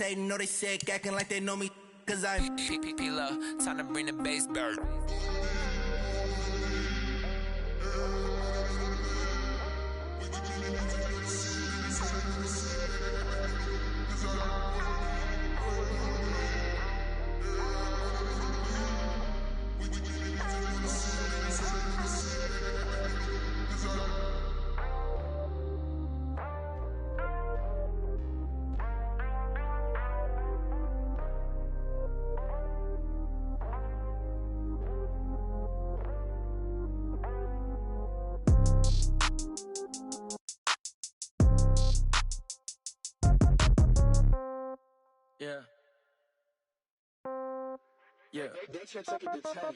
say no, they sick, acting like they know me, cause I'm P-P-P-Love, time to bring the bass back. Yeah. Yeah.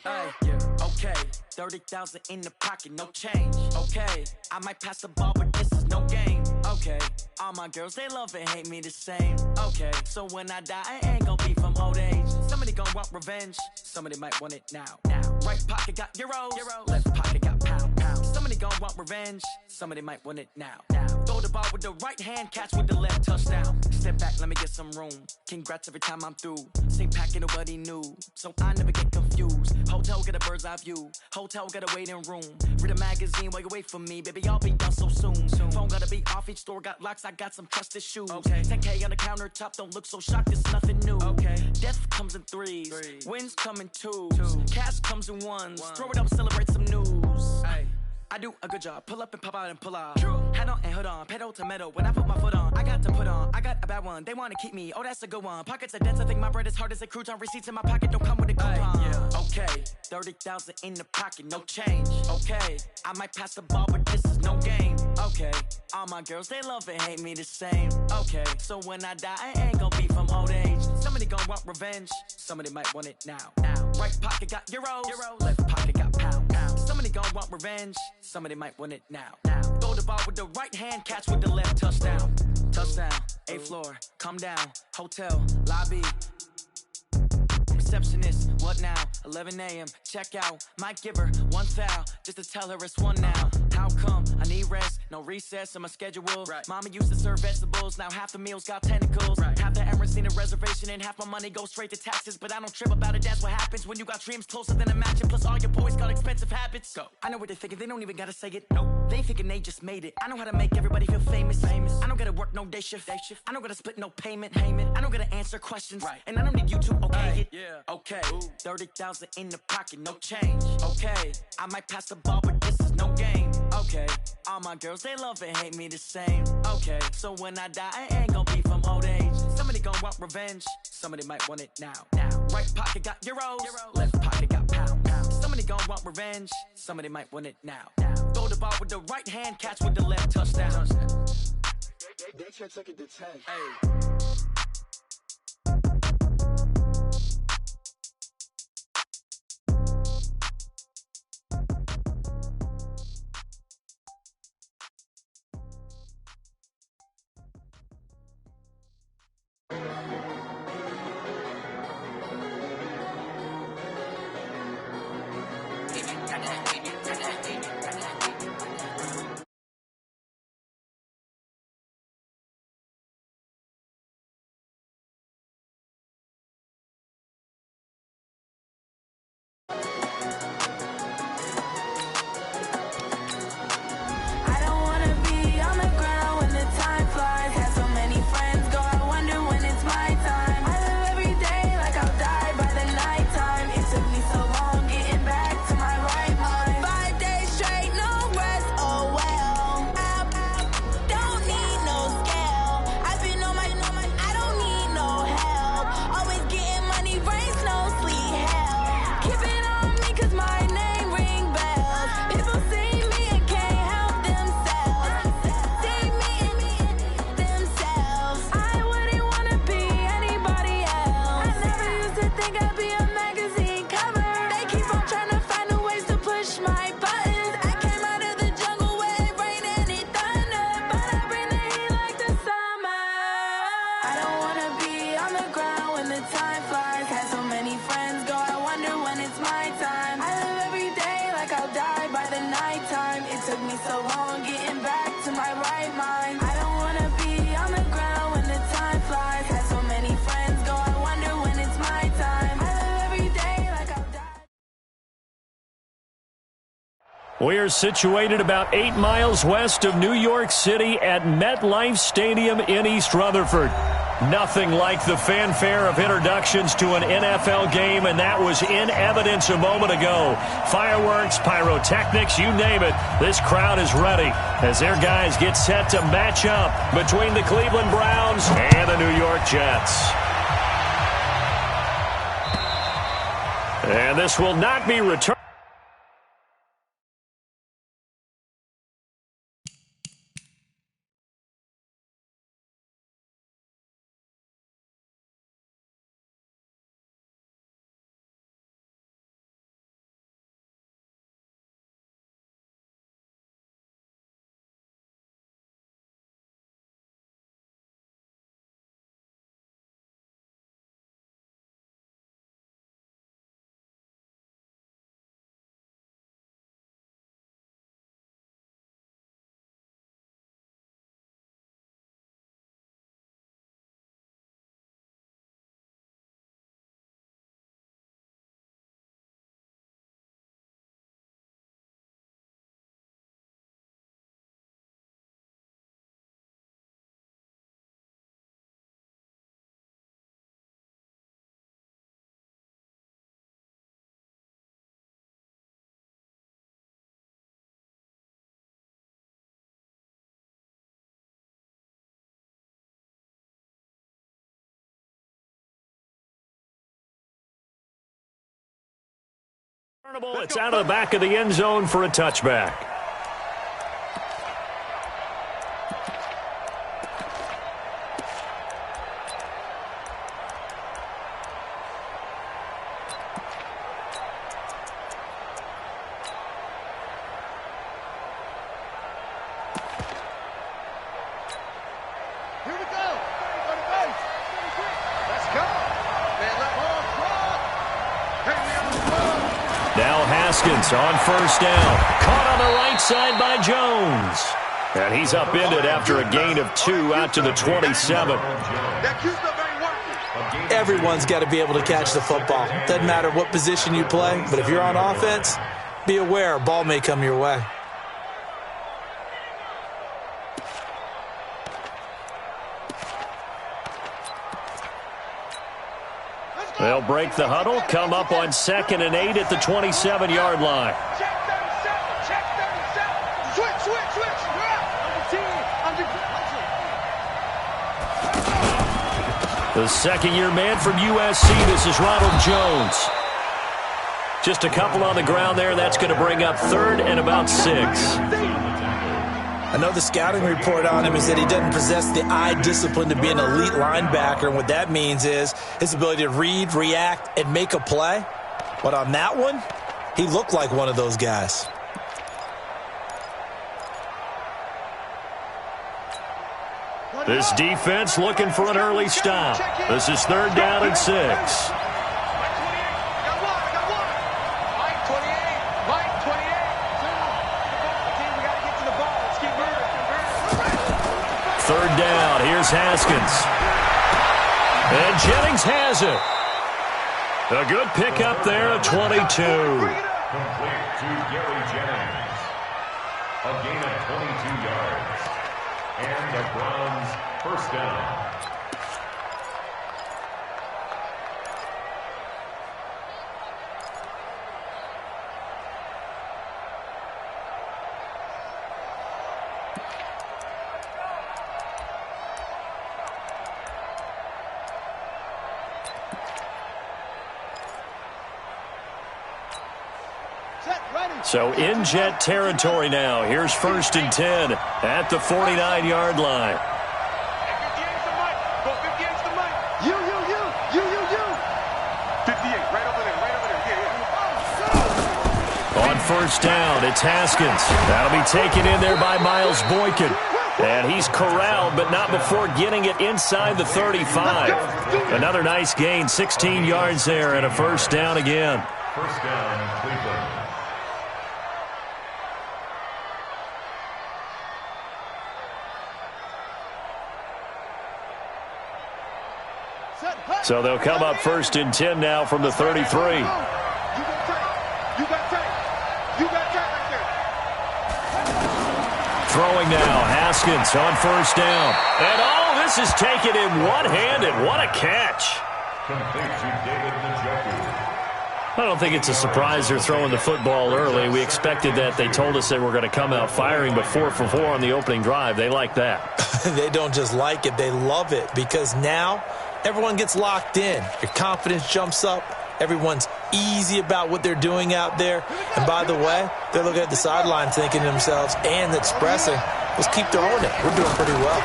Ay, Yeah. okay, 30,000 in the pocket, no change. Okay, I might pass the ball, but this is no game. Okay, all my girls, they love and hate me the same. Okay, so when I die, I ain't gon' be from old age. Somebody gon' want revenge, somebody might want it now. Right pocket got euros, left pocket got pound. Somebody gon' want revenge, somebody might want it now. Throw the ball with the right hand, catch with the left, touchdown. Step back, let me get some room. Congrats every time I'm through. Same packet, nobody knew, so I never get confused. Hotel get a bird's eye view. Hotel got a waiting room. Read a magazine while you wait for me, baby. I'll be done so soon. Phone gotta be off. Each store got locks. I got some trusted shoes. Okay. 10K on the countertop. Don't look so shocked. It's nothing new. Okay. Death comes in threes. Wins come in twos. Cash comes in ones. Throw it up, celebrate some news. Ay. I do a good job. Pull up and pop out and pull off. Head on and hood on. Pedal to metal. When I put my foot on, I got to put on. I got a bad one. They wanna keep me. Oh, that's a good one. Pockets are dense. I think my bread is hard as a crouton. Receipts in my pocket don't come with a coupon. Yeah. Okay, 30,000 in the pocket, no change. Okay, I might pass the ball, but this is no game. Okay, all my girls, they love and hate me the same. Okay, so when I die, I ain't gon' be from old age. Somebody gon' want revenge. Somebody might want it now. Right pocket got euros. Left pocket got pound. Somebody gon' want revenge. Somebody might want it now. Throw the ball with the right hand, catch with the left, touchdown. Touchdown, 8th floor, come down, hotel, lobby. Receptionist, what now? 11 a.m., check out. Might give her one foul, just to tell her it's one now. How come? I need rest, no recess in my schedule. Right. Mama used to serve vegetables, now half the meals got tentacles. Right. Half the errands need a reservation, and half my money goes straight to taxes. But I don't trip about it, that's what happens when you got dreams closer than a match. And plus all your boys got expensive habits. Go. I know what they're thinking, they don't even gotta say it. Nope. They ain't thinking they just made it. I know how to make everybody feel famous. I don't gotta work no day shift. I don't gotta split no payment. I don't gotta answer questions. Right. And I don't need you to okay it. Yeah. Okay, 30,000 in the pocket, no change. Okay, I might pass the ball, but this is no game. Okay, all my girls, they love and hate me the same. Okay, so when I die, I ain't gon' be from old age. Somebody gon' want revenge, somebody might want it now. Right pocket got euros, left pocket got pound. Somebody gon' want revenge, somebody might want it now. Throw the ball with the right hand, catch with the left, touchdown. They took it to 10. Hey. We're situated about 8 miles west of New York City at MetLife Stadium in East Rutherford. Nothing like the fanfare of introductions to an NFL game, and that was in evidence a moment ago. Fireworks, pyrotechnics, you name it. This crowd is ready as their guys get set to match up between the Cleveland Browns and the New York Jets. And this will not be returned. It's out of the back of the end zone for a touchback. Here we go. Go to base. Let's go. Now Haskins on first down. Caught on the right side by Jones. And he's upended after a gain of 2 out to the 27. Everyone's got to be able to catch the football. Doesn't matter what position you play, but if you're on offense, be aware a ball may come your way. They'll break the huddle, come up on 2nd and 8 at the 27-yard line. Check 37. Check 37. Switch. The second-year man from USC, this is Ronald Jones. Just a couple on the ground there. That's going to bring up 3rd and about 6. I know the scouting report on him is that he doesn't possess the eye discipline to be an elite linebacker, and what that means is his ability to read, react, and make a play. But on that one, he looked like one of those guys. This defense looking for an early stop. This is 3rd down and 6. Third down. Here's Haskins. And Jennings has it. A good pickup there at 22. Complete to Gary Jennings. A gain of 22 yards. And the Browns first down. So in Jet territory now. Here's 1st and 10 at the 49-yard line. 58, right over there. On first down, it's Haskins. That'll be taken in there by Miles Boykin. And he's corralled, but not before getting it inside the 35. Another nice gain, 16 yards there, and a first down again. First down, Cleveland. So they'll come up 1st and 10 now from the 33. You got tight right there. Haskins on first down. And, this is taken in one-handed. What a catch. Complete to David Njoku. I don't think it's a surprise they're throwing the football early. We expected that. They told us they were going to come out firing, but 4 for 4 on the opening drive. They like that. They don't just like it, they love it, because now everyone gets locked in. Your confidence jumps up. Everyone's easy about what they're doing out there. And by the way, they're looking at the sideline thinking to themselves and expressing, let's keep throwing it. We're doing pretty well.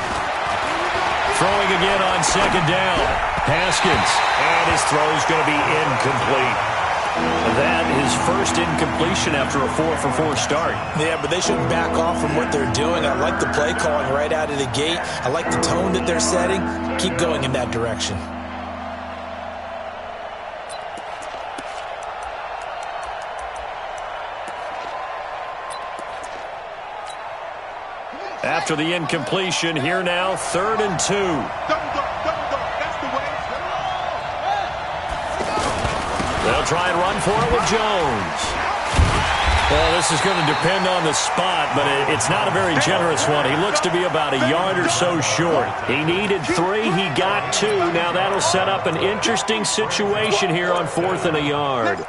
Throwing again on second down. Haskins. And his throw's going to be incomplete. That is first incompletion after a 4 for 4 start. Yeah, but they shouldn't back off from what they're doing. I like the play calling right out of the gate. I like the tone that they're setting. Keep going in that direction. After the incompletion, here now, 3rd and 2. That's the way. They'll try and run for it with Jones. Well, this is going to depend on the spot, but it's not a very generous one. He looks to be about a yard or so short. He needed 3. He got 2. Now that'll set up an interesting situation here on 4th and a yard.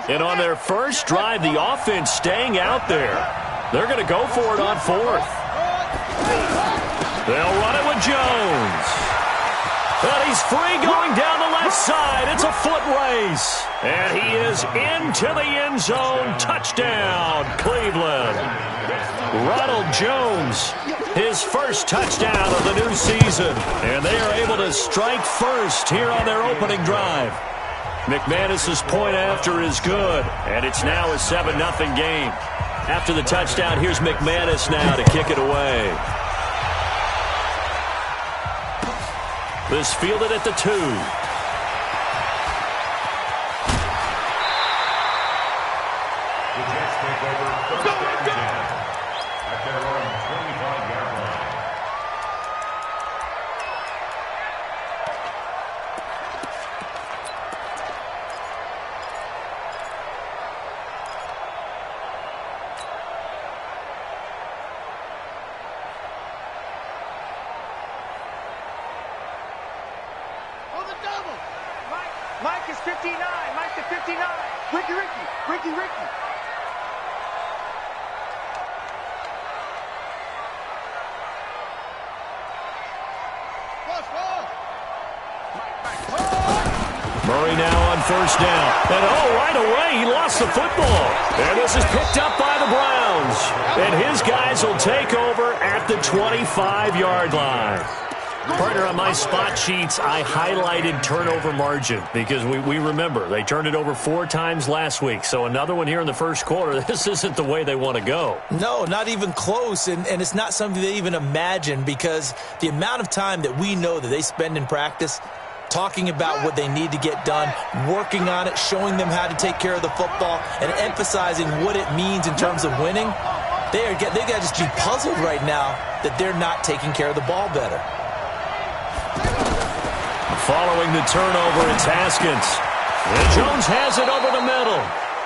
And on their first drive, the offense staying out there. They're going to go for it on 4th. They'll run it with Jones. And he's free going down the left side. It's a foot race. And he is into the end zone. Touchdown, Cleveland. Ronald Jones, his first touchdown of the new season. And they are able to strike first here on their opening drive. McManus's point after is good. And it's now a 7-0 game. After the touchdown, here's McManus now to kick it away. This fielded at the 2. The Jets take over 1st and 10 at their own 25-yard line. Mike is 59. Mike to 59. Ricky. Murray now on first down. And right away, he lost the football. And this is picked up by the Browns. And his guys will take over at the 25-yard line. Partner, on my spot sheets, I highlighted turnover margin because we remember they turned it over 4 times last week. So another one here in the first quarter. This isn't the way they want to go. No, not even close. And it's not something they even imagine, because the amount of time that we know that they spend in practice talking about what they need to get done, working on it, showing them how to take care of the football, and emphasizing what it means in terms of winning, they got to just be puzzled right now that they're not taking care of the ball better. Following the turnover, it's Haskins. And Jones has it over the middle.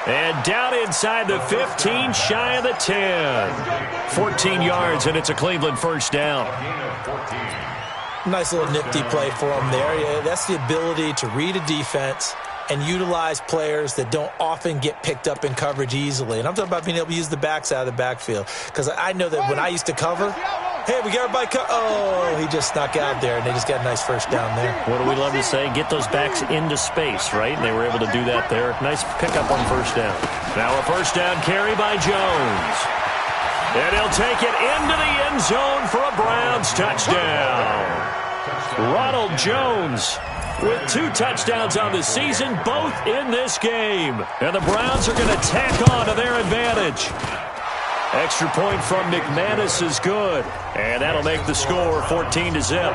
And down inside the 15, shy of the 10. 14 yards, and it's a Cleveland first down. Nice little nifty play for him there. Yeah, that's the ability to read a defense and utilize players that don't often get picked up in coverage easily. And I'm talking about being able to use the backside of the backfield. Because I know that when I used to cover, hey, we got everybody he just snuck out there, and they just got a nice first down there. What do we love to say? Get those backs into space, right? And they were able to do that there. Nice pickup on first down. Now a first down carry by Jones. And he'll take it into the end zone for a Browns touchdown. Ronald Jones with 2 touchdowns on the season, both in this game. And the Browns are going to tack on to their advantage. Extra point from McManus is good. And that'll make the score 14-0.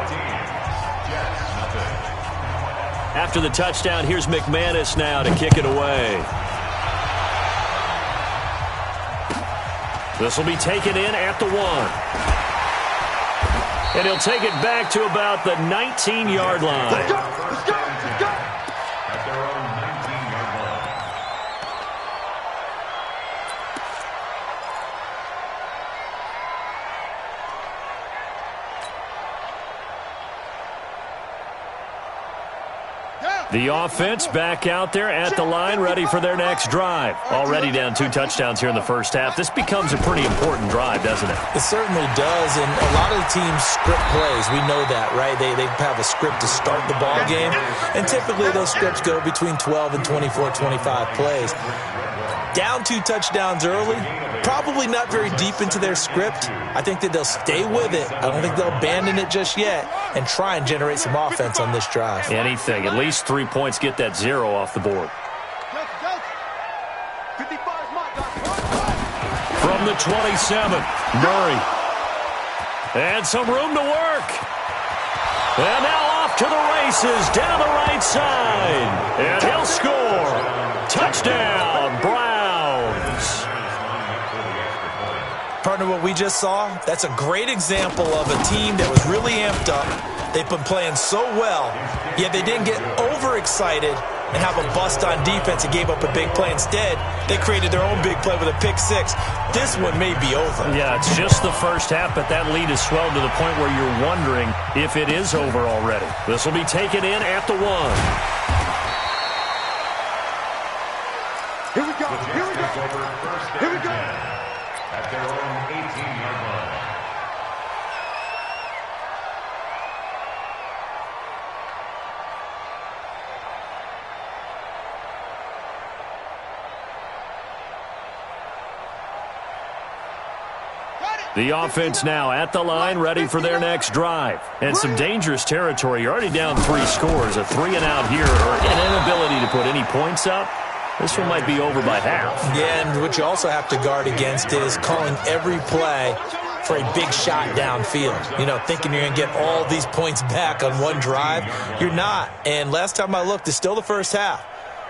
After the touchdown, here's McManus now to kick it away. This will be taken in at the 1. And he'll take it back to about the 19-yard line. Let's go. At their own 19-yard line. The offense back out there at the line, ready for their next drive. Already down 2 touchdowns here in the first half. This becomes a pretty important drive, doesn't it? It certainly does, and a lot of the teams script plays. We know that, right? They have a script to start the ball game, and typically those scripts go between 12 and 24, 25 plays. Down 2 touchdowns early, probably not very deep into their script. I think that they'll stay with it. I don't think they'll abandon it just yet and try and generate some offense on this drive. Anything. At least 3 points, get that 0 off the board. From the 27, Murray. And some room to work. And now off to the races down the right side. And he'll score. Touchdown, Browns. Partner, what we just saw, that's a great example of a team that was really amped up. They've been playing so well, yet they didn't get overexcited and have a bust on defense and gave up a big play. Instead, they created their own big play with a pick 6. This one may be over. Yeah, it's just the first half, but that lead has swelled to the point where you're wondering if it is over already. This will be taken in at the 1. Here we go. Here we go. Here we go. At their own 18-yard line. The offense now at the line, ready for their next drive. And some dangerous territory. You're already down 3 scores. A 3-and-out here, or an inability to put any points up. This one might be over by half. Yeah, and what you also have to guard against is calling every play for a big shot downfield. You know, thinking you're going to get all these points back on one drive. You're not. And last time I looked, it's still the first half.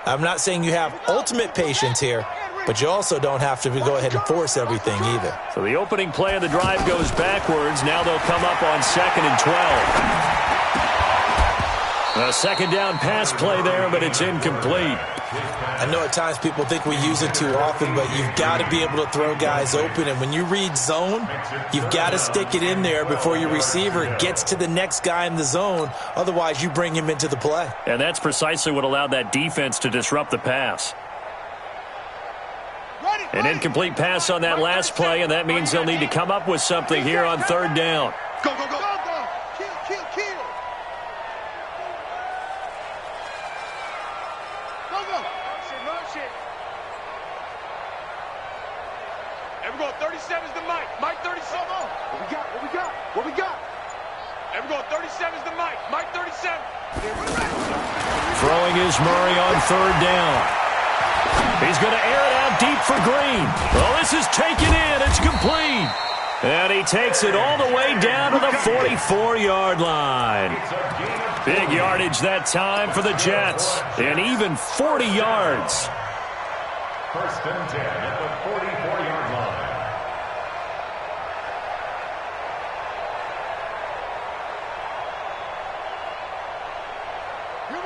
I'm not saying you have ultimate patience here, but you also don't have to go ahead and force everything either. So the opening play of the drive goes backwards. Now they'll come up on 2nd and 12. A second down pass play there, but it's incomplete. I know at times people think we use it too often, but you've got to be able to throw guys open. And when you read zone, you've got to stick it in there before your receiver gets to the next guy in the zone. Otherwise, you bring him into the play. And that's precisely what allowed that defense to disrupt the pass. An incomplete pass on that last play, and that means they'll need to come up with something here on 3rd down. Go, go, go. Kill. Go. Motion. And we're going 37's the Mike. Mike 37. What we got? And we're going 37's the Mike. Mike 37. Throwing is Murray on 3rd down. He's going to air it out deep for Green. Well, this is taken in. It's complete. And he takes it all the way down to the 44-yard line. Big yardage that time for the Jets. And even 40 yards. 1st and 10 at the 44-yard line.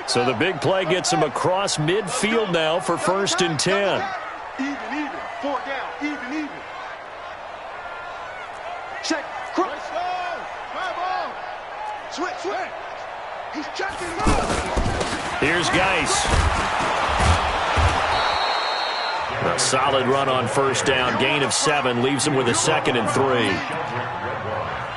So the big play gets him across midfield now for 1st and 10. Even. 4 down. Even. Check. Cross. Switch. He's checking him out. Here's Geis. A solid run on 1st down. Gain of 7 leaves him with a 2nd and 3.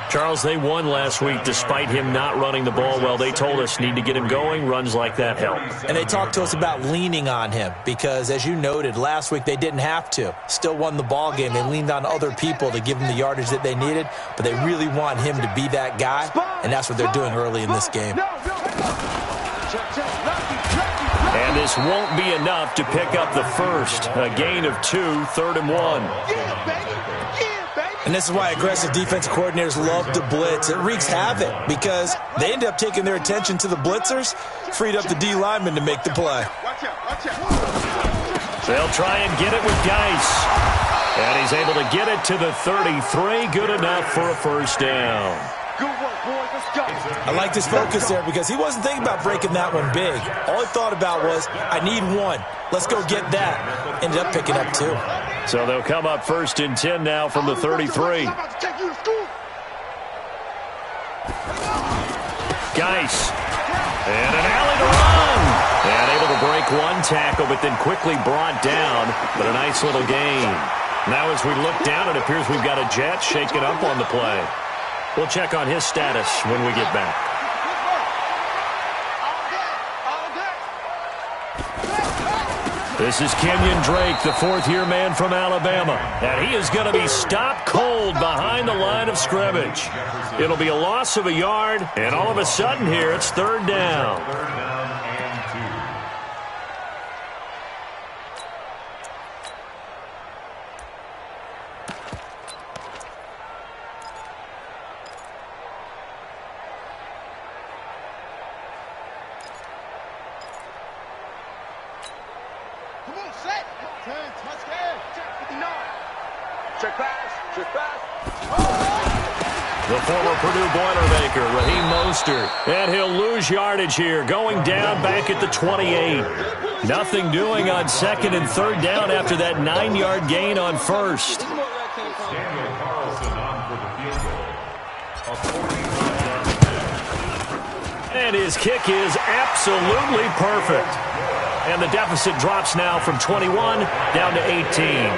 Charles, they won last week despite him not running the ball well. They told us need to get him going. Runs like that help. And they talked to us about leaning on him because, as you noted, last week they didn't have to. Still won the ball game. They leaned on other people to give them the yardage that they needed, but they really want him to be that guy, and that's what they're doing early in this game. And this won't be enough to pick up the first. A gain of 2, 3rd and 1. And this is why aggressive defensive coordinators love to blitz. It wreaks havoc because they end up taking their attention to the blitzers, freed up the D lineman to make the play. They'll try and get it with Geis. And he's able to get it to the 33. Good enough for a 1st down. Good work, boys. Let's go. I like this focus there because he wasn't thinking about breaking that one big. All he thought about was, I need 1. Let's go get that. Ended up picking up 2. So they'll come up 1st and 10 now from the 33. Geis. And an alley to run. They'll break one tackle, but then quickly brought down. But a nice little gain. Now as we look down, it appears we've got a Jet shaking up on the play. We'll check on his status when we get back. This is Kenyon Drake, the fourth-year man from Alabama. And he is going to be stopped cold behind the line of scrimmage. It'll be a loss of a yard, and all of a sudden here, it's third down. Third down and 2. Check pass. Check pass. The former Purdue Boilermaker, Raheem Mostert. And he'll lose yardage here, going down back at the 28. Nothing doing on second and third down after that 9-yard gain on first. Daniel Carlson on for the field goal. A 45-yard attempt. And his kick is absolutely perfect. And the deficit drops now from 21 down to 18.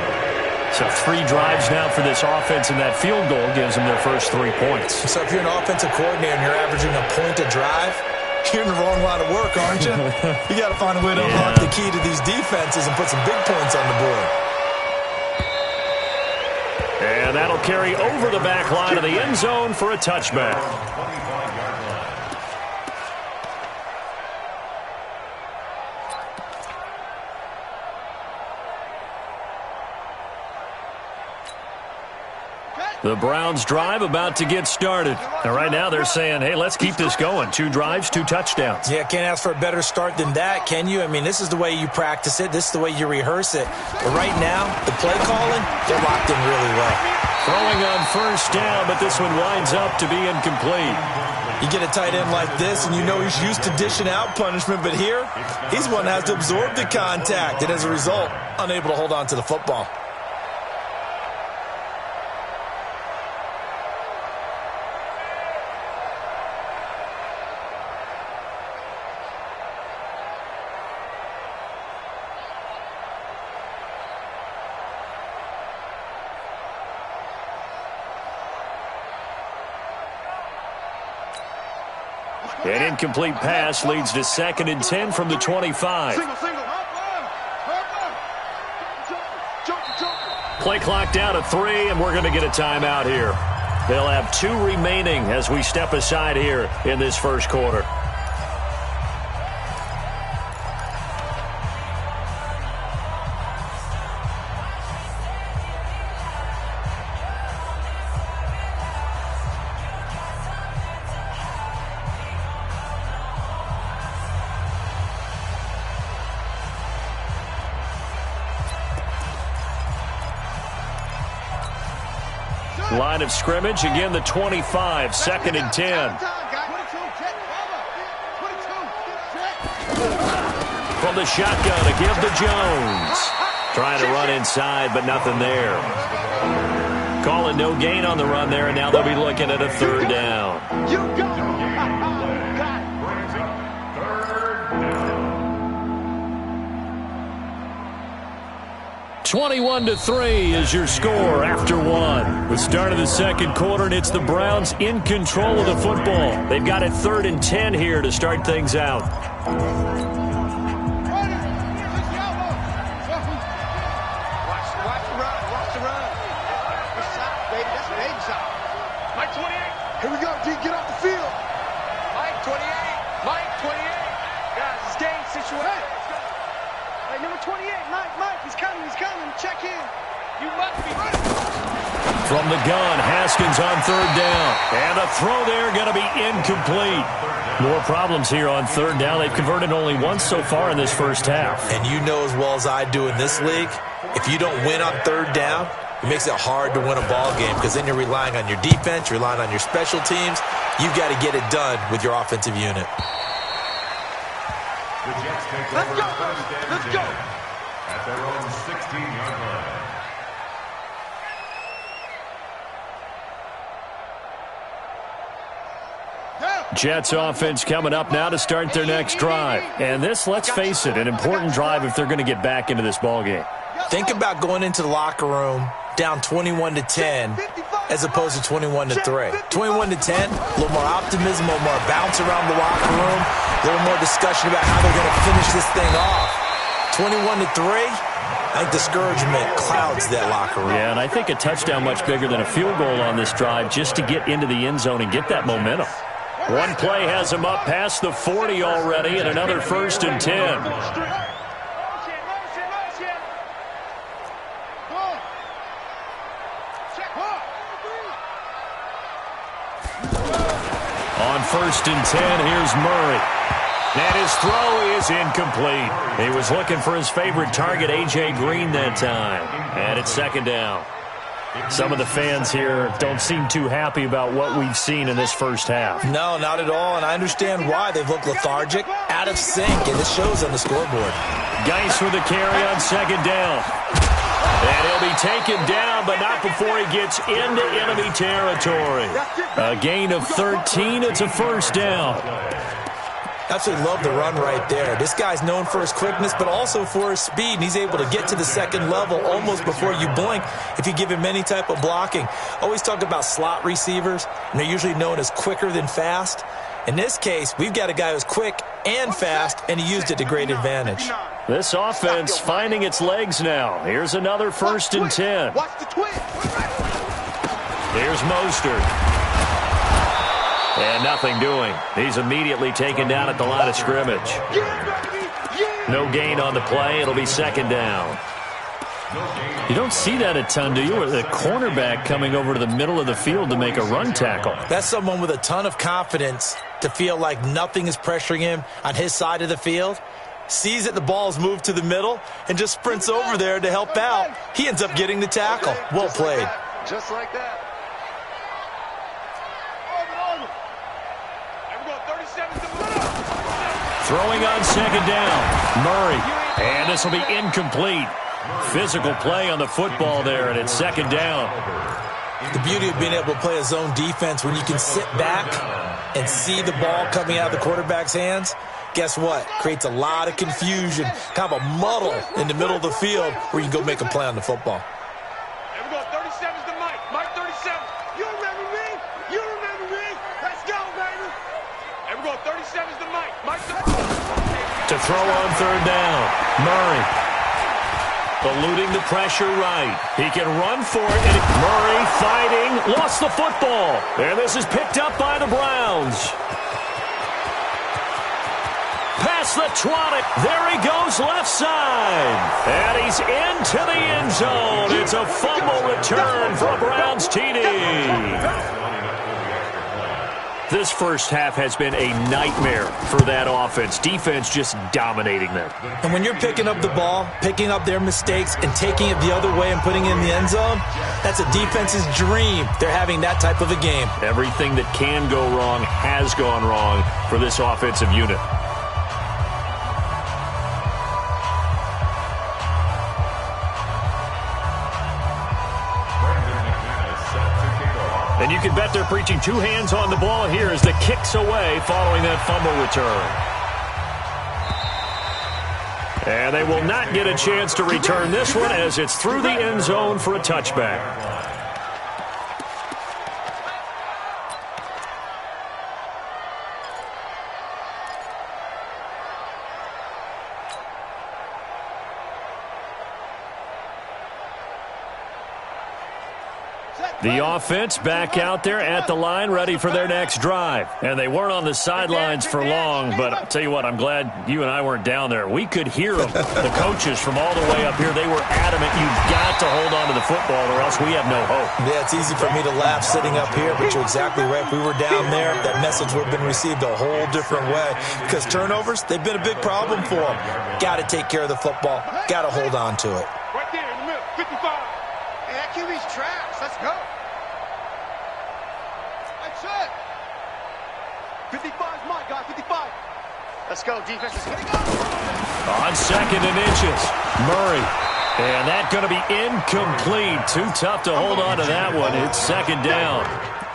So 3 drives now for this offense, and that field goal gives them their first 3 points. So if you're an offensive coordinator and you're averaging a point a drive, you're in the wrong line of work, aren't you? You got to find a way to unlock the key to these defenses and put some big points on the board. And that'll carry over the back line of the end zone for a touchback. 25-yard line. The Browns drive about to get started. And right now they're saying, hey, let's keep this going. 2 drives, 2 touchdowns. Yeah, can't ask for a better start than that, can you? I mean, this is the way you practice it. This is the way you rehearse it. But right now, the play calling, they're locked in really well. Throwing on first down, but this one winds up to be incomplete. You get a tight end like this, and you know he's used to dishing out punishment. But here, he's one that has to absorb the contact. And as a result, unable to hold on to the football. An incomplete pass leads to 2nd and 10 from the 25. Play clock down to 3, and we're going to get a timeout here. They'll have 2 remaining as we step aside here in this first quarter. Line of scrimmage, again the 25, 2nd and 10. From the shotgun, a give to Jones. Trying to run inside, but nothing there. Calling no gain on the run there, and now they'll be looking at a 3rd down. 21-3 is your score after 1. The start of the second quarter, and it's the Browns in control of the football. They've got it 3rd and 10 here to start things out. Watch the run. Watch the run. Good shot, baby. That's an 8 shot. Mike 28. Here we go, G. Get off the field. Mike 28. Mike 28. Guys, it's game situation. Hey, number 28, Mike, he's coming. Check in. You must be ready. From the gun, Haskins on 3rd down. And a throw there going to be incomplete. More problems here on 3rd down. They've converted only once so far in this first half. And you know as well as I do in this league, if you don't win on 3rd down, it makes it hard to win a ball game because then you're relying on your defense, you're relying on your special teams. You've got to get it done with your offensive unit. The Jets take over first and 10 at their own 16-yard line. Down. Jets offense coming up now to start their next drive. And this, let's face it, an important drive if they're going to get back into this ballgame. Think about going into the locker room down 21-10 as opposed to 21-3. 21-10, a little more optimism, a little more bounce around the locker room, a little more discussion about how they're going to finish this thing off. 21-3. I think discouragement clouds that locker room. Yeah, and I think a touchdown much bigger than a field goal on this drive just to get into the end zone and get that momentum. One play has him up past the 40 already, and another 1st and 10. On 1st and 10, here's Murray. And his throw is incomplete. He was looking for his favorite target, A.J. Green, that time. And it's 2nd down. Some of the fans here don't seem too happy about what we've seen in this first half. No, not at all, and I understand why. They've looked lethargic, out of sync, and it shows on the scoreboard. Geis with the carry on 2nd down. And he'll be taken down, but not before he gets into enemy territory. A gain of 13. It's a 1st down. Absolutely love the run right there. This guy's known for his quickness, but also for his speed, and he's able to get to the 2nd level almost before you blink if you give him any type of blocking. Always talk about slot receivers, and they're usually known as quicker than fast. In this case, we've got a guy who's quick and fast, and he used it to great advantage. This offense finding its legs now. Here's another 1st and 10. Here's Mostert. And nothing doing. He's immediately taken down at the line of scrimmage. No gain on the play. It'll be 2nd down. You don't see that a ton, do you? Or the cornerback coming over to the middle of the field to make a run tackle. That's someone with a ton of confidence to feel like nothing is pressuring him on his side of the field. Sees that the ball's moved to the middle and just sprints over there to help out. He ends up getting the tackle. Well played. Just like that. Throwing on 2nd down. Murray. And this will be incomplete. Physical play on the football there, and it's 2nd down. The beauty of being able to play a zone defense when you can sit back and see the ball coming out of the quarterback's hands, guess what? Creates a lot of confusion, kind of a muddle in the middle of the field where you can go make a play on the football. Here we go, 37's the Mike. Mike 37. You remember me? You remember me? Let's go, baby. Here we go, 37's the Mike. Mike 37. To throw on 3rd down. Murray. Eluding the pressure right. He can run for it. And Murray fighting. Lost the football. And this is picked up by the Browns. Past the 20. There he goes left side. And he's into the end zone. It's a fumble return for a Browns TD. This first half has been a nightmare for that offense. Defense just dominating them. And when you're picking up the ball, picking up their mistakes, and taking it the other way and putting it in the end zone, that's a defense's dream. They're having that type of a game. Everything that can go wrong has gone wrong for this offensive unit. And you can bet they're preaching 2 hands on the ball here as the kick's away following that fumble return. And they will not get a chance to return this one as it's through the end zone for a touchback. The offense back out there at the line, ready for their next drive. And they weren't on the sidelines for long, but I'll tell you what, I'm glad you and I weren't down there. We could hear them. The coaches from all the way up here, they were adamant, you've got to hold on to the football or else we have no hope. Yeah, it's easy for me to laugh sitting up here, but you're exactly right. If we were down there, that message would have been received a whole different way. Because turnovers, they've been a big problem for them. Got to take care of the football. Got to hold on to it. Right there in the middle, 55. Hey, that QB's trash. Let's go. That's it. 55's my guy, 55. Let's go, defense. Let's go. On 2nd and inches, Murray. And that's going to be incomplete. Too tough to hold on to that one. It's 2nd down.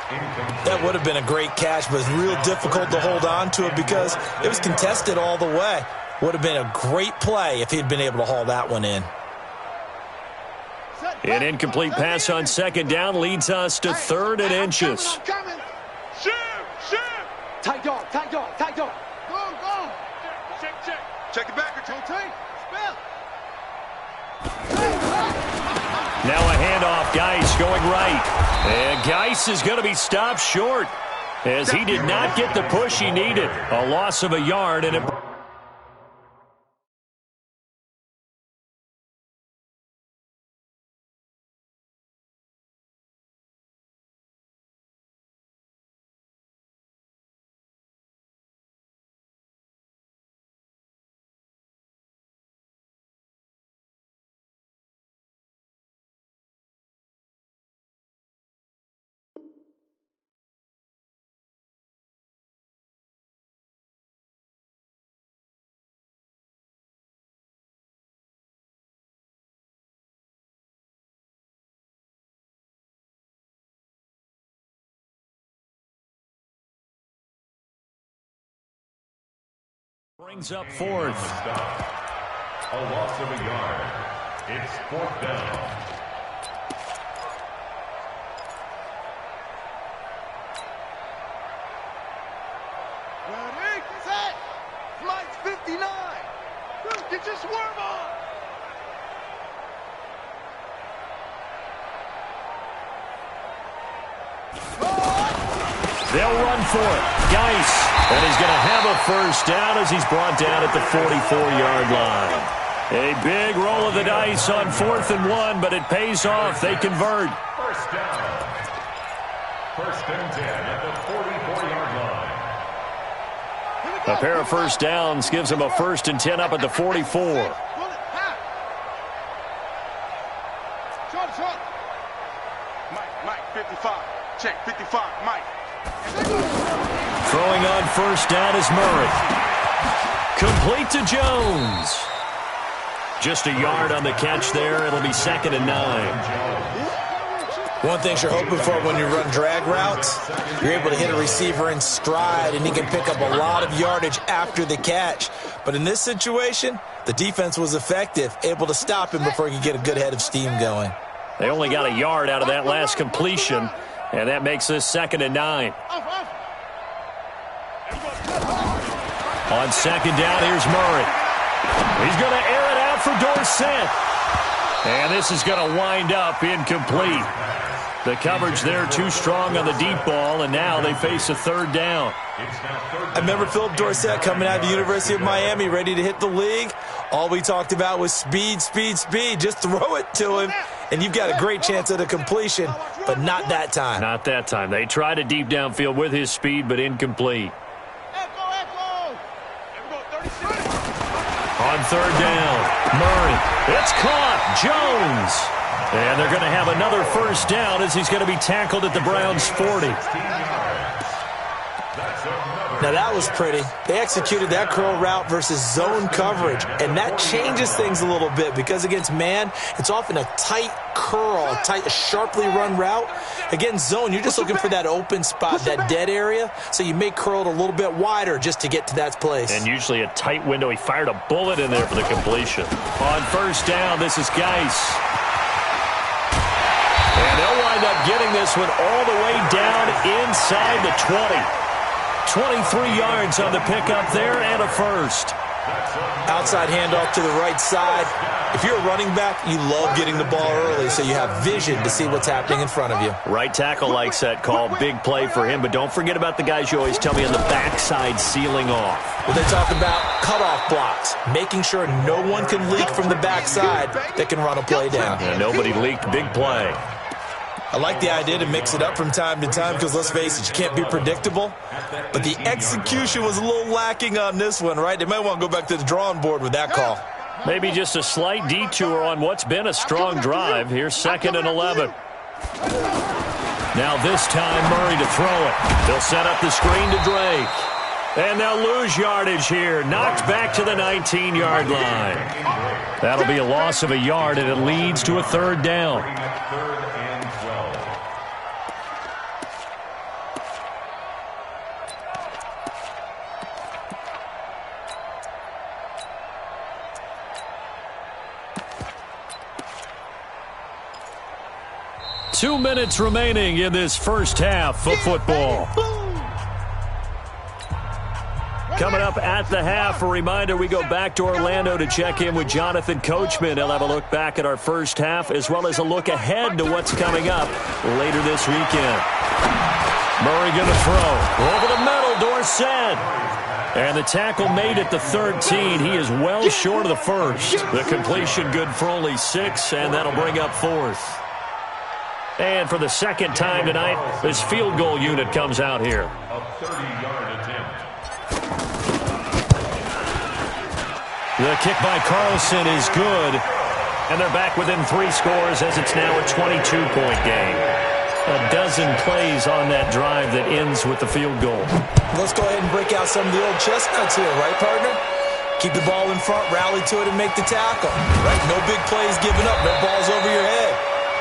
That would have been a great catch, but it's real difficult to hold on to it because it was contested all the way. Would have been a great play if he'd been able to haul that one in. An incomplete pass on second down leads us to 3rd and inches. Shoot! Tight dog. Go. Check it back. Spell. Now a handoff. Geis going right. And Geis is going to be stopped short as he did not get the push he needed. A loss of a yard and it. Brings up 4th. A loss of a yard. It's 4th down. Ready, set. Mike's 59. Get your swerve on. They'll run for it. Geis. And he's going to have a first down as he's brought down at the 44-yard line. A big roll of the dice on 4th and 1, but it pays off. They convert. First down. 1st and 10 at the 44-yard line. A pair of first downs gives him a 1st and 10 up at the 44. Mike, 55. Check, 55. Mike. Throwing on first down is Murray. Complete to Jones. Just a yard on the catch there. It'll be 2nd and 9. One thing you're hoping for when you run drag routes, you're able to hit a receiver in stride, and he can pick up a lot of yardage after the catch. But in this situation, the defense was effective, able to stop him before he could get a good head of steam going. They only got a yard out of that last completion, and that makes this 2nd and 9. On 2nd down, here's Murray. He's going to air it out for Dorsett. And this is going to wind up incomplete. The coverage there too strong on the deep ball, and now they face a 3rd down. I remember Philip Dorsett coming out of the University of Miami ready to hit the league. All we talked about was speed. Just throw it to him, and you've got a great chance at a completion, but not that time. Not that time. They tried a deep downfield with his speed, but incomplete. On 3rd down, Murray. It's caught. Jones. And they're going to have another first down as he's going to be tackled at the Browns' 40. Now that was pretty. They executed that curl route versus zone coverage, and that changes things a little bit because against man, it's often a tight curl, a sharply run route. Against zone, you're just looking for that open spot, that dead area, so you may curl it a little bit wider just to get to that place. And usually a tight window. He fired a bullet in there for the completion. On first down, this is Geis. And they'll wind up getting this one all the way down inside the 20. 23 yards on the pickup there and a first. Outside handoff to the right side. If you're a running back, you love getting the ball early so you have vision to see what's happening in front of you. Right tackle likes that call. Big play for him, but don't forget about the guys you always tell me on the backside sealing off. Well, they talk about cutoff blocks, making sure no one can leak from the backside that can run a play down. Yeah, nobody leaked. Big play. I like the idea to mix it up from time to time because, let's face it, you can't be predictable. But the execution was a little lacking on this one, right? They might want to go back to the drawing board with that call. Maybe just a slight detour on what's been a strong drive. Here's 2nd and 11. Now this time, Murray to throw it. They'll set up the screen to Drake. And they'll lose yardage here. Knocked back to the 19-yard line. That'll be a loss of a yard, and it leads to a 3rd down. 2 minutes remaining in this first half of football. Coming up at the half, a reminder, we go back to Orlando to check in with Jonathan Coachman. He'll have a look back at our first half as well as a look ahead to what's coming up later this weekend. Murray going to throw. Over the middle, Dorsett. And the tackle made at the 13. He is well short of the first. The completion good for only 6, and that'll bring up 4th. And for the second time tonight, this field goal unit comes out here. A 30-yard attempt. The kick by Carlson is good. And they're back within 3 scores as it's now a 22-point game. A dozen plays on that drive that ends with the field goal. Let's go ahead and break out some of the old chestnuts here, right, partner? Keep the ball in front, rally to it, and make the tackle. Right? No big plays given up. No balls over your head.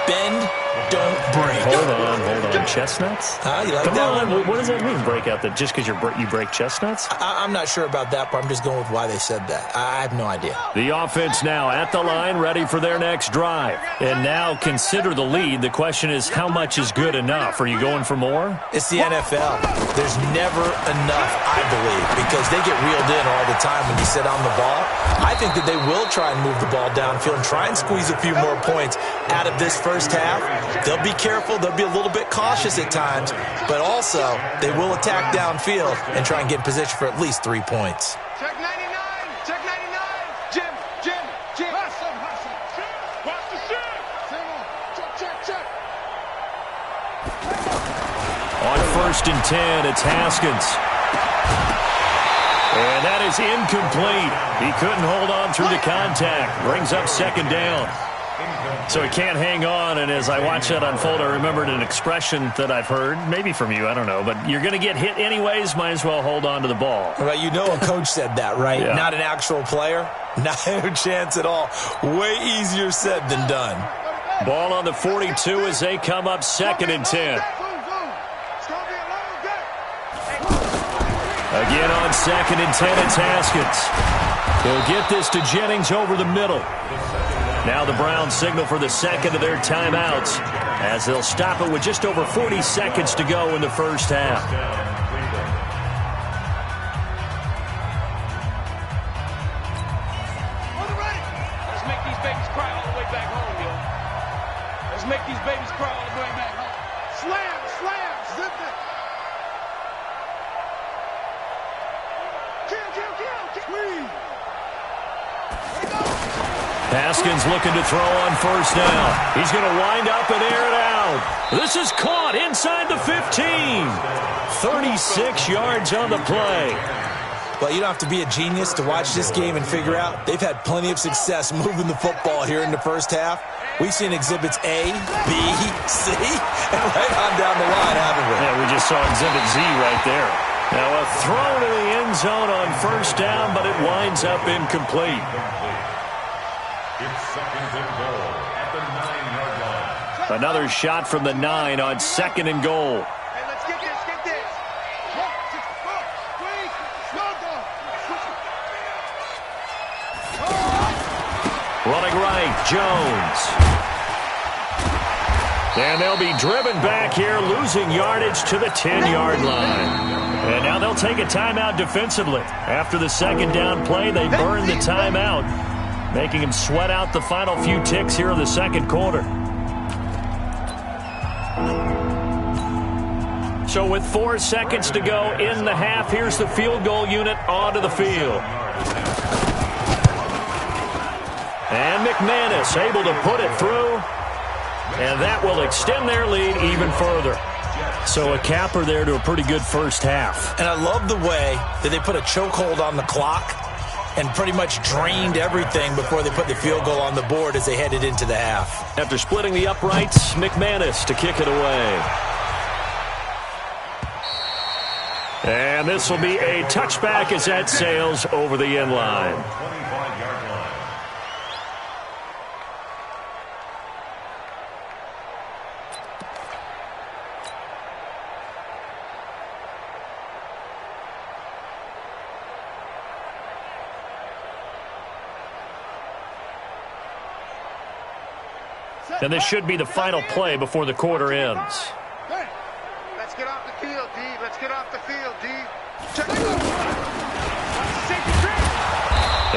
Bend, don't break. Hold on. Chestnuts? You like Come that on. one? What does that mean, break out? That just because you break chestnuts? I'm not sure about that, but I'm just going with why they said that. I have no idea. The offense now at the line, ready for their next drive. And now consider the lead. The question is, how much is good enough? Are you going for more? It's the NFL. There's never enough, I believe, because they get reeled in all the time when you sit on the ball. I think that they will try and move the ball downfield and try and squeeze a few more points out of this first half. They'll be careful. They'll be a little bit cautious at times, but also they will attack downfield and try and get in position for at least 3 points. Check 99. Check 99. Jim. Hustle. Watch the shit. Check. On 1st and 10, it's Haskins. And that is incomplete. He couldn't hold on through the contact. Brings up 2nd down. So he can't hang on, and as I watch that unfold, I remembered an expression that I've heard, maybe from you, I don't know, but you're going to get hit anyways, might as well hold on to the ball. Right, you know a coach said that, right? Yeah. Not an actual player. Not a chance at all. Way easier said than done. Ball on the 42 as they come up 2nd and 10. Again on 2nd and 10, it's Haskins. He'll get this to Jennings over the middle. Now the Browns signal for the second of their timeouts as they'll stop it with just over 40 seconds to go in the first half. Let's make these babies cry all the way back home, yo. Let's make these babies cry all the way back home. Slam, zip it. Kill. Please. Haskins looking to throw on 1st down. He's going to wind up and air it out. This is caught inside the 15. 36 yards on the play. Well, you don't have to be a genius to watch this game and figure out they've had plenty of success moving the football here in the first half. We've seen exhibits A, B, C, and right on down the line, haven't we? Yeah, we just saw exhibit Z right there. Now a throw to the end zone on 1st down, but it winds up incomplete. It's 2nd and goal at the 9-yard line. Another shot from the 9 on 2nd and goal. Hey, let's get this. Running right, Jones. And they'll be driven back here, losing yardage to the 10-yard line. And now they'll take a timeout defensively. After the 2nd down play, they burn the timeout, making him sweat out the final few ticks here in the 2nd quarter. So with 4 seconds to go in the half, here's the field goal unit onto the field. And McManus able to put it through, and that will extend their lead even further. So a capper there to a pretty good first half. And I love the way that they put a chokehold on the clock and pretty much drained everything before they put the field goal on the board as they headed into the half. After splitting the uprights, McManus to kick it away. And this will be a touchback as that sails over the end line. 25-yard line. And this should be the final play before the quarter ends. Let's get off the field, D. Let's get off the field, D.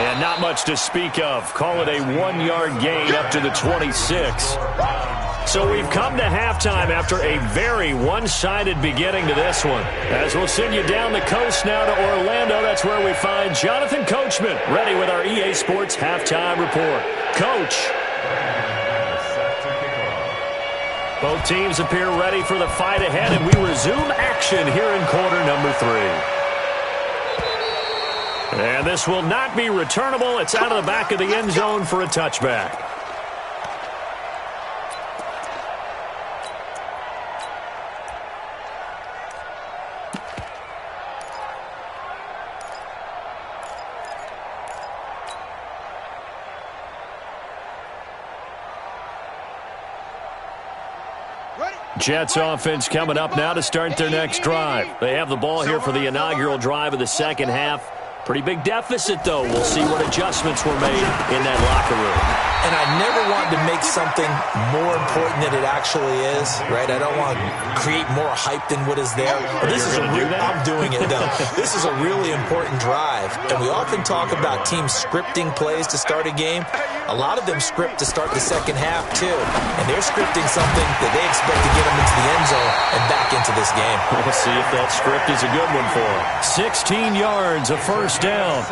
And not much to speak of. Call it a 1-yard gain up to the 26. So we've come to halftime after a very one-sided beginning to this one. As we'll send you down the coast now to Orlando, that's where we find Jonathan Coachman, ready with our EA Sports Halftime Report. Coach. Both teams appear ready for the fight ahead, and we resume action here in quarter number 3. And this will not be returnable. It's out of the back of the end zone for a touchback. Jets offense coming up now to start their next drive. They have the ball here for the inaugural drive of the second half. Pretty big deficit, though. We'll see what adjustments were made in that locker room. And I never want to make something more important than it actually is, right? I don't want to create more hype than what is there. But this is I'm doing it, though. This is a really important drive. And we often talk about teams scripting plays to start a game. A lot of them script to start the second half, too. And they're scripting something that they expect to get them into the end zone and back into this game. We'll see if that script is a good one for them. 16 yards, a first down.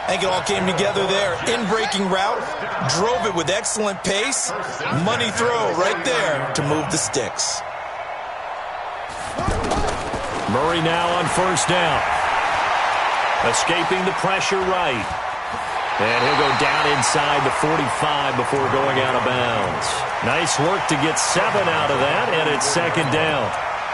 I think it all came together there. In-breaking route, drove it with excellent pace. Money throw right there to move the sticks. Murray now on first down. Escaping the pressure right. And he'll go down inside the 45 before going out of bounds. Nice work to get 7 out of that, and it's second down.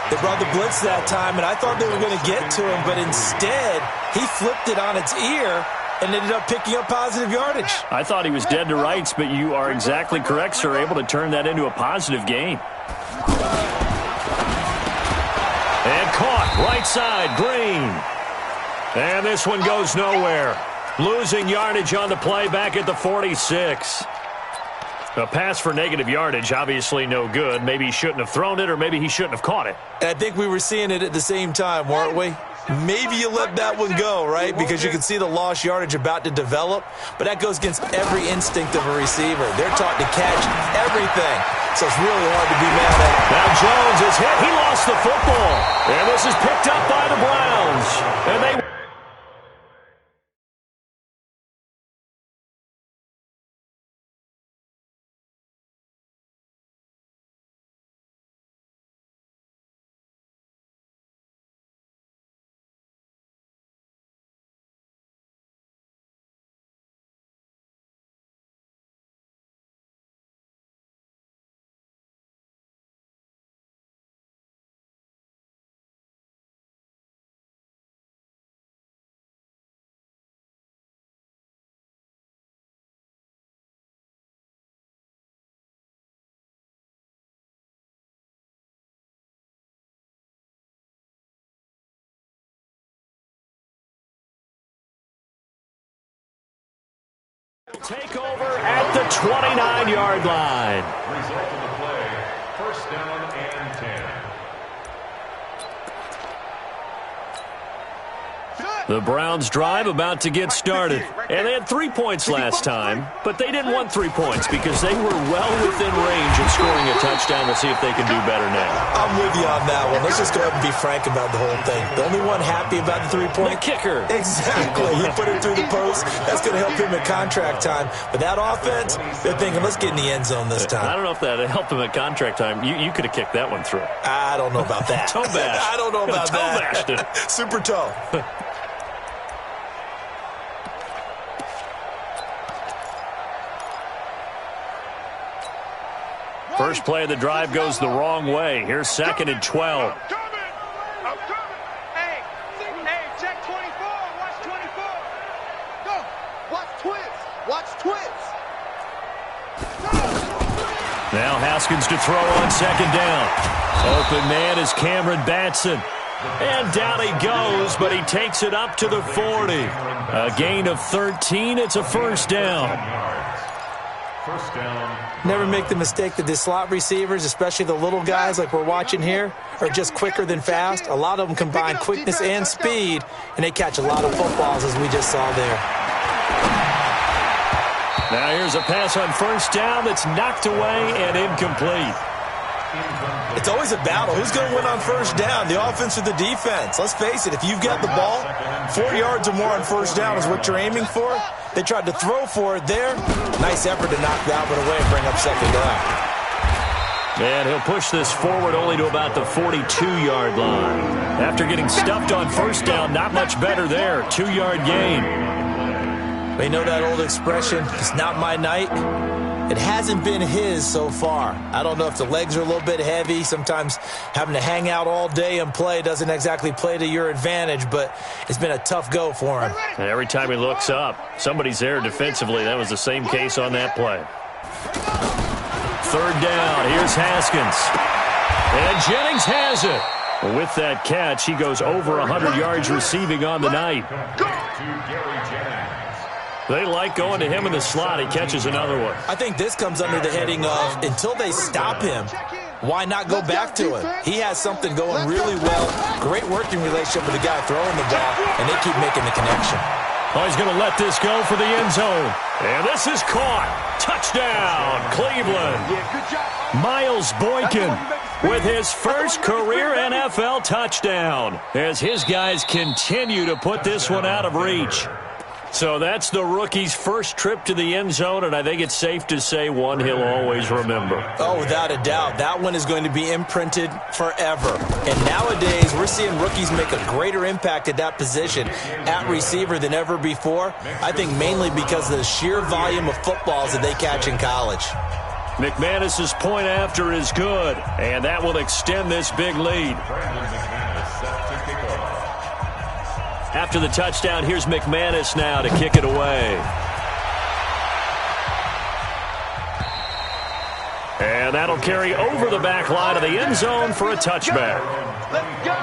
They brought the blitz that time, and I thought they were going to get to him, but instead, he flipped it on its ear and ended up picking up positive yardage. I thought he was dead to rights, but you are exactly correct, sir. Able to turn that into a positive gain. And caught, right side, Green. And this one goes nowhere. Losing yardage on the play back at the 46. A pass for negative yardage, obviously no good. Maybe he shouldn't have thrown it, or maybe he shouldn't have caught it. And I think we were seeing it at the same time, weren't we? Maybe you let that one go, right? Because you can see the lost yardage about to develop. But that goes against every instinct of a receiver. They're taught to catch everything. So it's really hard to be mad at. Now Jones is hit. He lost the football. And this is picked up by the Browns. And they... Take over at the 29-yard line. Result of the play, first down and 10. The Browns drive about to get started. And they had 3 points last time, but they didn't want 3 points because they were well within range of scoring a touchdown. We'll see if they can do better now. I'm with you on that one. Let's just go ahead and be frank about the whole thing. The only one happy about the 3-point? The kicker. Exactly. He put it through the post. That's going to help him at contract time. But that offense, they're thinking, let's get in the end zone this time. I don't know if that helped him at contract time. You could have kicked that one through. I don't know about that. Toe bash. I don't know about toe that. Bashed it. Super toe. First play of the drive goes the wrong way. Here's second and 12. I'm coming. Hey, check 24. Watch 24. Go. Watch twins. Watch twins. Now Haskins to throw on second down. Open man is Cameron Batson. And down he goes, but he takes it up to the 40. A gain of 13. It's a first down. First down. Never make the mistake that the slot receivers, especially the little guys like we're watching here, are just quicker than fast. A lot of them combine quickness and speed, and they catch a lot of footballs, as we just saw there. Now here's a pass on first down that's knocked away and incomplete. It's always a battle. Who's going to win on first down, the offense or the defense? Let's face it, if you've got the ball, 4 yards or more on first down is what you're aiming for. They tried to throw for it there. Nice effort to knock that one away and bring up second down. And he'll push this forward only to about the 42-yard line. After getting stuffed on first down, not much better there. 2-yard gain. They know that old expression, it's not my night. It hasn't been his so far. I don't know if the legs are a little bit heavy. Sometimes having to hang out all day and play doesn't exactly play to your advantage, but it's been a tough go for him. And every time he looks up, somebody's there defensively. That was the same case on that play. Third down. Here's Haskins. And Jennings has it. With that catch, he goes over 100 yards receiving on the night. They like going to him in the slot. He catches another one. I think this comes under the heading of, until they stop him, why not go back to him? He has something going really well. Great working relationship with the guy throwing the ball, and they keep making the connection. Oh, he's going to let this go for the end zone. And this is caught. Touchdown, Cleveland. Miles Boykin with his first career NFL touchdown as his guys continue to put this one out of reach. So that's the rookie's first trip to the end zone, and I think it's safe to say one he'll always remember. Oh, without a doubt. That one is going to be imprinted forever. And nowadays, we're seeing rookies make a greater impact at that position at receiver than ever before. I think mainly because of the sheer volume of footballs that they catch in college. McManus's point after is good, and that will extend this big lead. After the touchdown, here's McManus now to kick it away. And that'll carry over the back line of the end zone for a touchback. Let's go.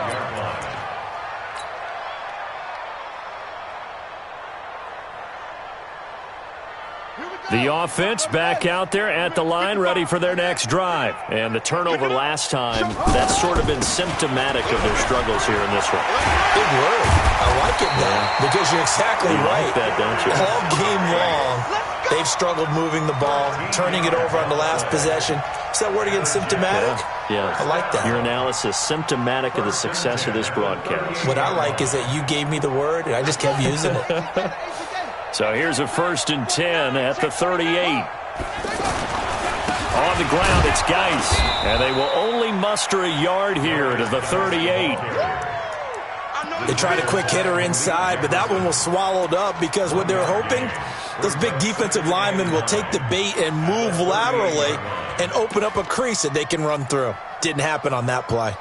The offense back out there at the line, ready for their next drive. And the turnover last time, that's sort of been symptomatic of their struggles here in this one. Big word. I like it now, because you're exactly right. Like that, don't you? All game long, they've struggled moving the ball, turning it over on the last possession. Is that word again, symptomatic? Yeah. I like that. Your analysis, symptomatic of the success of this broadcast. What I like is that you gave me the word, and I just kept using it. So here's a 1st and 10 at the 38. On the ground, it's Geis. And they will only muster a yard here to the 38. They tried a quick hitter inside, but that one was swallowed up because what they're hoping, those big defensive linemen will take the bait and move laterally and open up a crease that they can run through. Didn't happen on that play.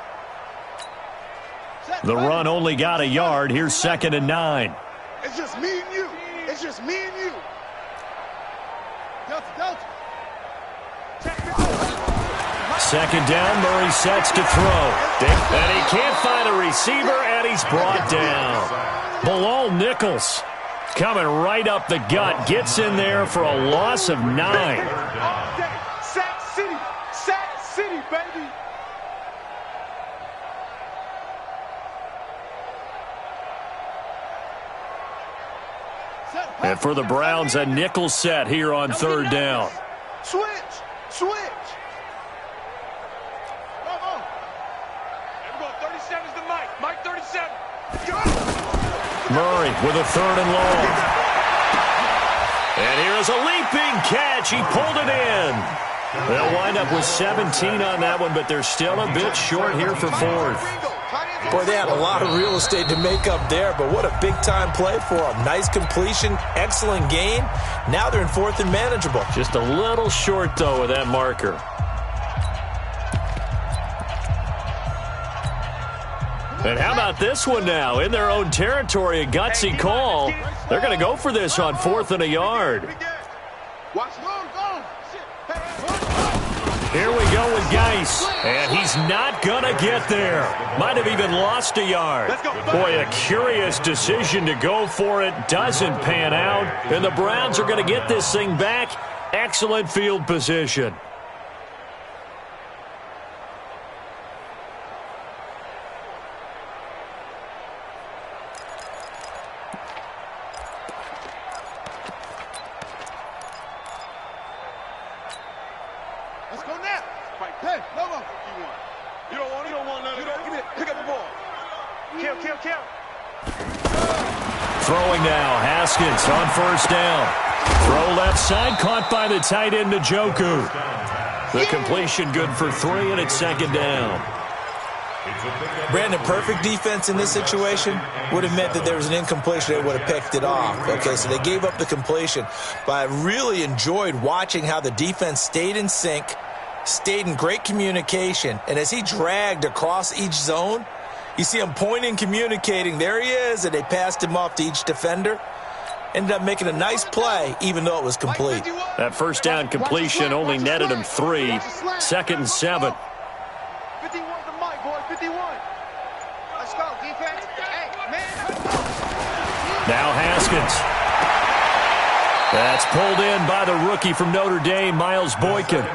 The run only got a yard. Here's 2nd and 9. It's just me and you. It's just me and you. Delta. Second down, Murray sets to throw. And he can't find a receiver, and he's brought down. Bilal Nichols coming right up the gut. Gets in there for a loss of 9. Sack City, baby. And for the Browns, a nickel set here on 3rd down. Switch. Come on. Here we go. 37's the Mike. Mike 37. Murray with a 3rd and long. And here's a leaping catch. He pulled it in. They'll wind up with 17 on that one, but they're still a bit short here for 4th. Boy, they had a lot of real estate to make up there, but what a big-time play for them. Nice completion, excellent gain. Now they're in 4th and manageable. Just a little short, though, with that marker. And how about this one now? In their own territory, a gutsy call. They're going to go for this on 4th and a yard. Here we go with Geis, and he's not going to get there. Might have even lost a yard. Boy, a curious decision to go for it. Doesn't pan out, and the Browns are going to get this thing back Excellent field position. Let's go now. Hey, no more. You don't want it. You don't want none of it. Give me it. Pick up the ball. Kill. Throwing now, Haskins on first down. Throw left side, caught by the tight end, Njoku. The completion good for 3, and it's second down. Brandon, perfect defense in this situation would have meant that there was an incompletion. They would have picked it off. Okay, so they gave up the completion. But I really enjoyed watching how the defense stayed in sync, stayed in great communication, and as he dragged across each zone, you see him pointing, communicating. There he is, and they passed him off to each defender. Ended up making a nice play, even though it was complete. That first down completion only netted him 3. Second and 7. 51 to Mike, boy. 51. Let's go, defense. Hey, man. Now Haskins. That's pulled in by the rookie from Notre Dame, Miles Boykin.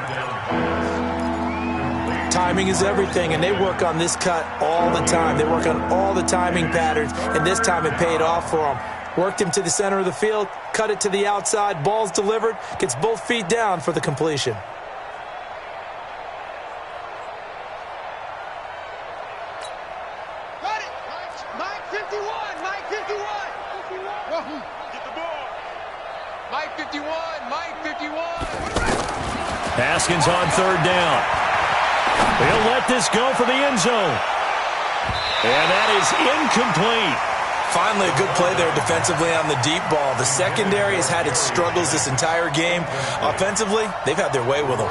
Timing is everything, and they work on this cut all the time. They work on all the timing patterns, and this time it paid off for them. Worked him to the center of the field, cut it to the outside, ball's delivered, gets both feet down for the completion. Got it. Mike 51. Mike 51. Get the ball. Mike 51. Mike 51. Haskins on third down. He'll let this go for the end zone. And that is incomplete. Finally, a good play there defensively on the deep ball. The secondary has had its struggles this entire game. Offensively, they've had their way with them.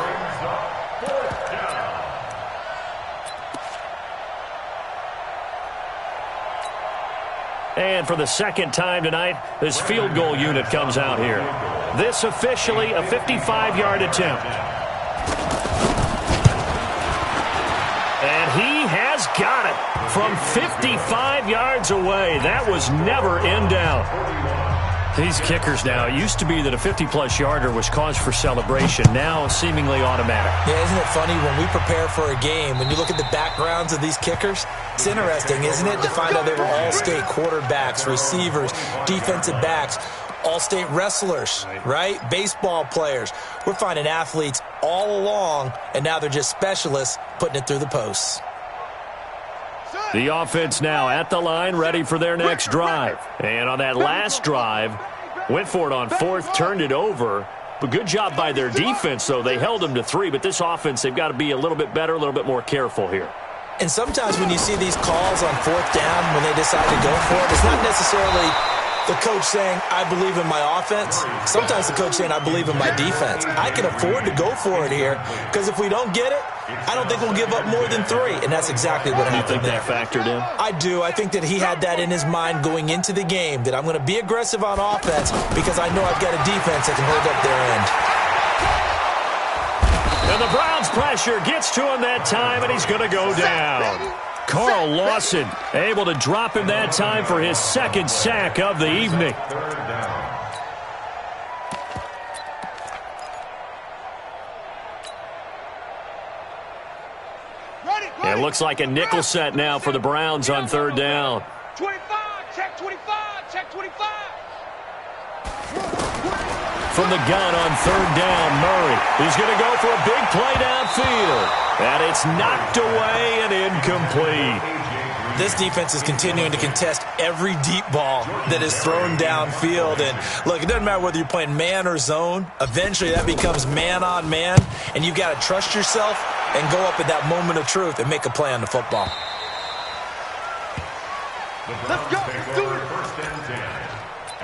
And for the second time tonight, this field goal unit comes out here. This officially a 55-yard attempt. And he has got it from 55 yards away. That was never in doubt. These kickers now, it used to be that a 50-plus yarder was cause for celebration. Now seemingly automatic. Yeah, isn't it funny when we prepare for a game, when you look at the backgrounds of these kickers? It's interesting, isn't it, to find out they were all-state quarterbacks, receivers, defensive backs, all-state wrestlers, right? Baseball players. We're finding athletes all along, and now they're just specialists putting it through the posts. The offense now at the line, ready for their next drive. And on that last drive, went for it on fourth, turned it over. But good job by their defense, though. They held them to 3, but this offense, they've got to be a little bit better, a little bit more careful here. And sometimes when you see these calls on fourth down, when they decide to go for it, it's not necessarily the coach saying, I believe in my offense. Sometimes the coach saying, I believe in my defense. I can afford to go for it here because if we don't get it, I don't think we'll give up more than 3. And that's exactly what happened there. You think that factored in? I do. I think that he had that in his mind going into the game, that I'm going to be aggressive on offense because I know I've got a defense that can hold up their end. And the Browns' pressure gets to him that time, and he's going to go down. Carl Lawson able to drop him that time for his second sack of the evening. It looks like a nickel set now for the Browns on third down. 25, check 25, check 25. From the gun on third down, Murray. He's going to go for a big play downfield. And it's knocked away and incomplete. This defense is continuing to contest every deep ball that is thrown downfield. And look, it doesn't matter whether you're playing man or zone. Eventually that becomes man on man. And you've got to trust yourself and go up at that moment of truth and make a play on the football. Let's go. Let's do it. First and 10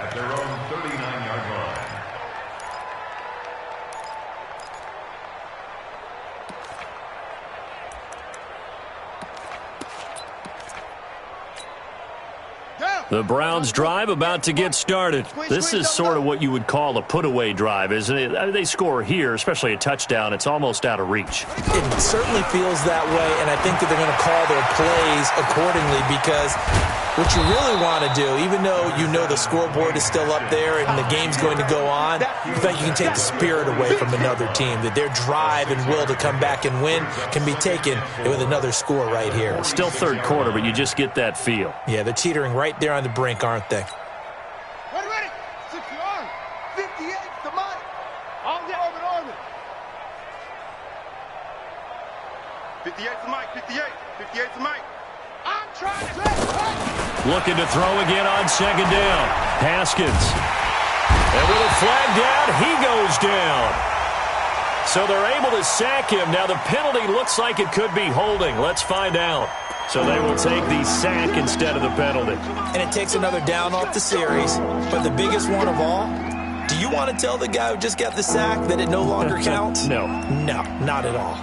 at their own 39-yard line. Down. The Browns drive about to get started. This is sort of what you would call a put-away drive, isn't it? They score here, especially a touchdown. It's almost out of reach. It certainly feels that way, and I think that they're going to call their plays accordingly because what you really want to do, even though you know the scoreboard is still up there and the game's going to go on, in fact, you can take the spirit away from another team, that their drive and will to come back and win can be taken with another score right here. Still third quarter, but you just get that feel. Yeah, they're teetering right there on the brink, aren't they? Ready. 60 on. 58 to Mike. On the orbit. 58 to Mike. 58 to Mike. I'm trying to looking to throw again on second down. Haskins. And with a flag down, he goes down. So they're able to sack him. Now the penalty looks like it could be holding. Let's find out. So they will take the sack instead of the penalty. And it takes another down off the series. But the biggest one of all, do you want to tell the guy who just got the sack that it no longer counts? No. No, not at all.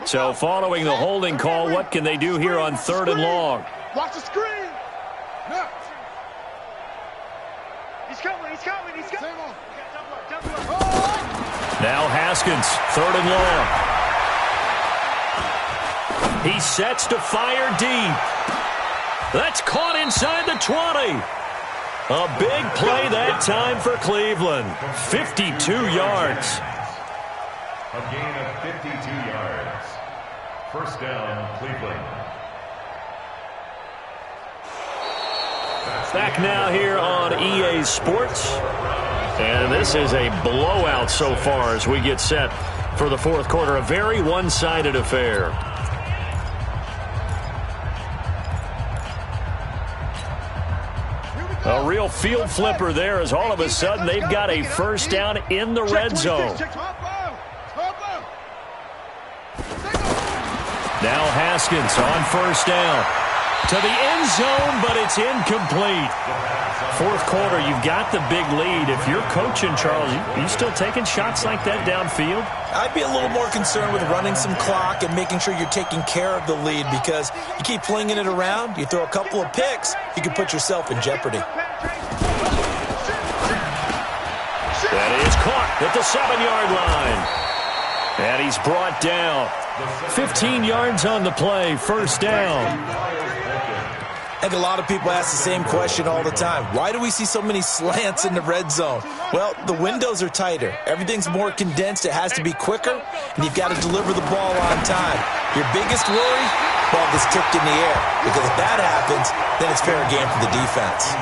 So following the holding call, what can they do here on third and long? watch the screen. No. He's coming. Now Haskins, third and long. He sets to fire deep. That's caught inside the 20. A big play that time for Cleveland. 52 yards. A gain of 52 yards. First down, Cleveland. Back now here on EA Sports. And this is a blowout so far as we get set for the fourth quarter. A very one-sided affair. A real field flipper there as all of a sudden they've got a first down in the red zone. Now Haskins on first down. To the end zone, but it's incomplete. Fourth quarter, you've got the big lead. If you're coaching, Charles, you still taking shots like that downfield? I'd be a little more concerned with running some clock and making sure you're taking care of the lead because you keep flinging it around, you throw a couple of picks, you can put yourself in jeopardy. That is caught at the 7-yard line. And he's brought down. 15 yards on the play, first down. I think a lot of people ask the same question all the time. Why do we see so many slants in the red zone? Well, the windows are tighter. Everything's more condensed. It has to be quicker, and you've got to deliver the ball on time. Your biggest worry? Ball gets kicked in the air. Because if that happens, then it's fair game for the defense.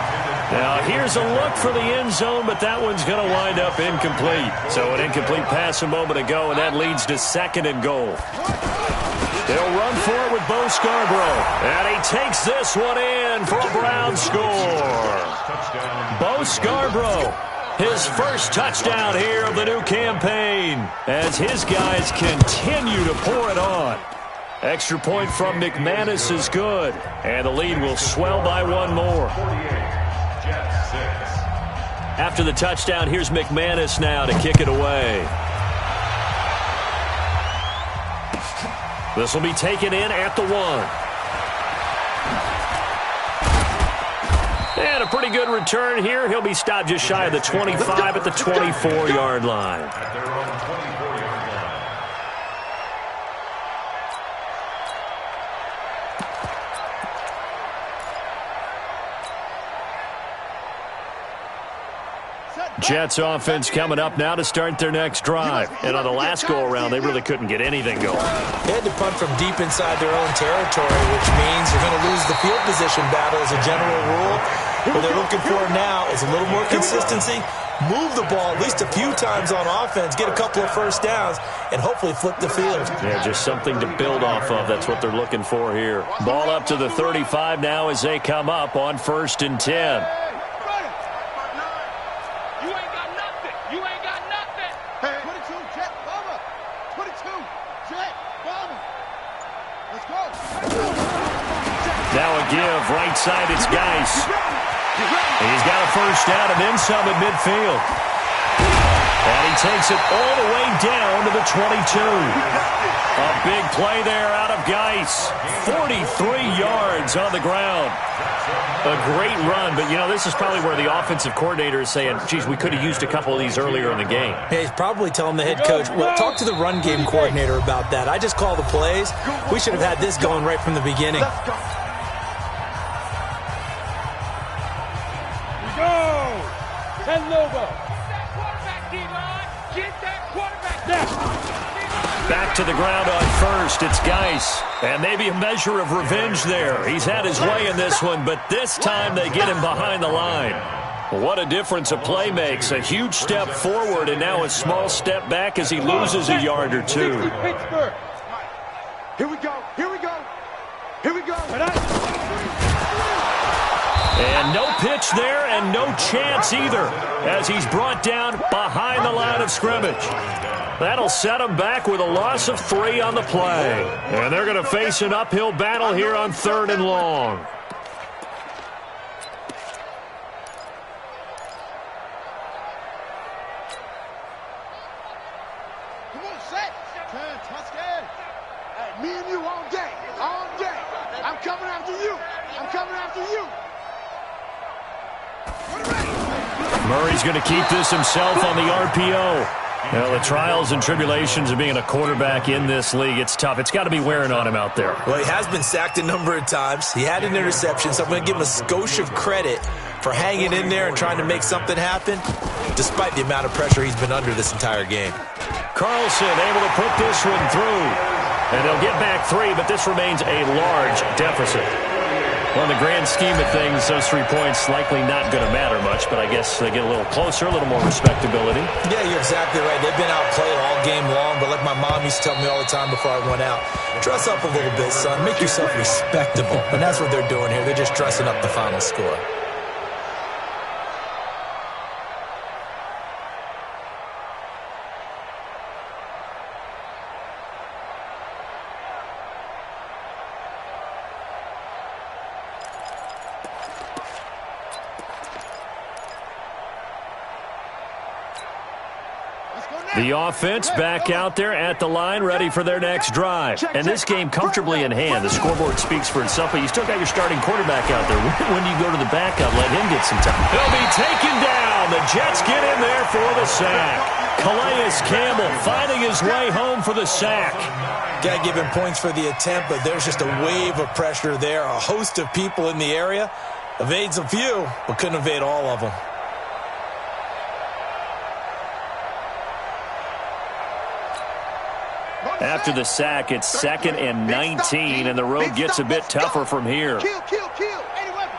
Now, here's a look for the end zone, but that one's going to wind up incomplete. So an incomplete pass a moment ago, and that leads to second and goal. They'll run for it with Bo Scarborough. And he takes this one in for a Brown score. Bo Scarborough, his first touchdown here of the new campaign as his guys continue to pour it on. Extra point from McManus is good. And the lead will swell by one more. After the touchdown, here's McManus now to kick it away. This will be taken in at the 1. And a pretty good return here. He'll be stopped just shy of the 25 at the 24-yard line. At their own 24-yard line. Jets offense coming up now to start their next drive. And on the last go-around, they really couldn't get anything going. They had to punt from deep inside their own territory, which means you're going to lose the field position battle as a general rule. What they're looking for now is a little more consistency, move the ball at least a few times on offense, get a couple of first downs, and hopefully flip the field. Yeah, just something to build off of. That's what they're looking for here. Ball up to the 35 now as they come up on 1st and 10. Now a give, right side, it's Geis. He's got a first down and then some at midfield. And he takes it all the way down to the 22. A big play there out of Geis. 43 yards on the ground. A great run, but, you know, this is probably where the offensive coordinator is saying, geez, we could have used a couple of these earlier in the game. Yeah, he's probably telling the head coach, well, talk to the run game coordinator about that. I just call the plays. We should have had this going right from the beginning. Let's go. Back to the ground on first. It's Geis. And maybe a measure of revenge there. He's had his way in this one, but this time they get him behind the line. What a difference a play makes. A huge step forward and now a small step back as he loses a yard or two. Here we go. Here we go. Here we go. And no pitch there and no chance either as he's brought down behind the line of scrimmage. That'll set him back with a loss of 3 on the play. And they're going to face an uphill battle here on 3rd and long. Come on, set. Hey, me and you all day. All day. I'm coming after you. I'm coming after you. Murray's going to keep this himself on the RPO. Well, the trials and tribulations of being a quarterback in this league, it's tough. It's got to be wearing on him out there. Well, he has been sacked a number of times. He had an interception, so I'm going to give him a skosh of credit for hanging in there and trying to make something happen, despite the amount of pressure he's been under this entire game. Carlson able to put this one through. And they'll get back 3, but this remains a large deficit. Well, in the grand scheme of things, those 3 points likely not going to matter much, but I guess they get a little closer, a little more respectability. Yeah, you're exactly right. They've been outplayed all game long, but like my mom used to tell me all the time before I went out, dress up a little bit, son. Make yourself respectable. And that's what they're doing here. They're just dressing up the final score. The offense back out there at the line, ready for their next drive. And this game comfortably in hand. The scoreboard speaks for itself, but you still got your starting quarterback out there. When do you go to the backup? Let him get some time. He'll be taken down. The Jets get in there for the sack. Calais Campbell finding his way home for the sack. Got to give him points for the attempt, but there's just a wave of pressure there. A host of people in the area. Evades a few, but couldn't evade all of them. After the sack, it's 2nd and 19, and the road gets a bit tougher from here. Kill. Any weapon.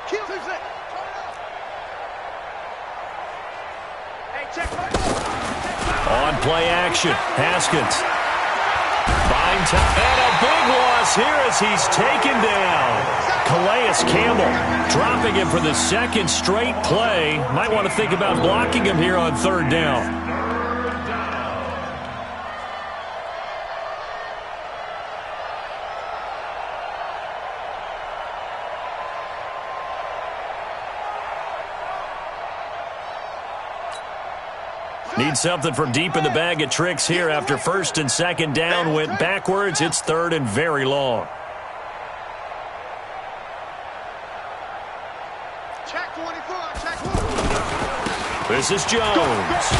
Kill. Hey, check. On play action, Haskins. Find time, and a big loss here as he's taken down. Calais Campbell dropping him for the 2nd straight play. Might want to think about blocking him here on 3rd down. Need something from deep in the bag of tricks here after 1st and 2nd down went backwards. It's 3rd and very long. This is Jones.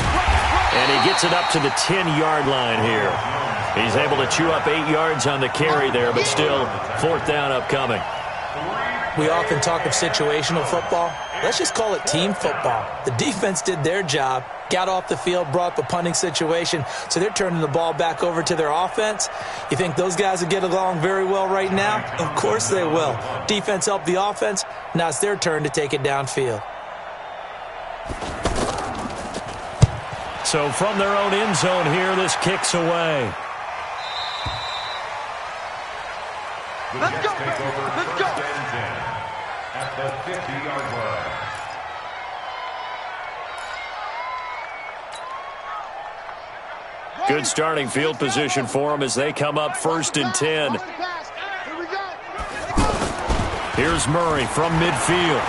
And he gets it up to the 10-yard line here. He's able to chew up 8 yards on the carry there, but still 4th down upcoming. We often talk of situational football. Let's just call it team football. The defense did their job, got off the field, brought up a punting situation, so they're turning the ball back over to their offense. You think those guys will get along very well right now? Of course they will. Defense helped the offense. Now it's their turn to take it downfield. So from their own end zone here, this kicks away. Let's go. Let's go. At the 50-yard line. Good starting field position for them as they come up 1st and 10. Here's Murray from midfield.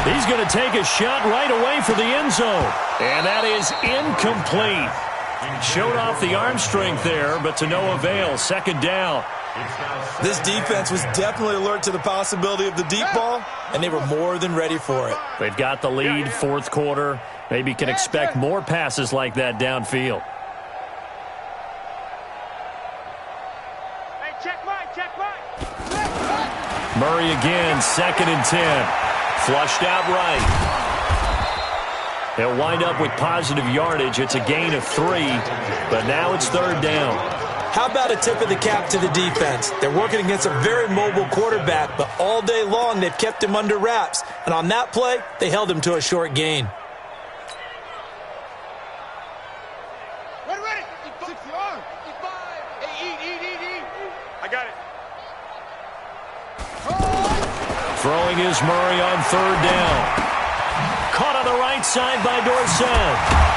He's going to take a shot right away for the end zone. And that is incomplete. Showed off the arm strength there, but to no avail. Second down. This defense was definitely alert to the possibility of the deep ball, and they were more than ready for it. They've got the lead, fourth quarter. Maybe can expect more passes like that downfield. Hey, check Mike. Murray again, 2nd and 10. Flushed out right. They'll wind up with positive yardage. It's a gain of 3, but now it's 3rd down. How about a tip of the cap to the defense? They're working against a very mobile quarterback, but all day long they've kept him under wraps. And on that play, they held him to a short gain. Ready. 65. Hey, eat. I got it. Throwing is Murray on 3rd down. Caught on the right side by Dorsett.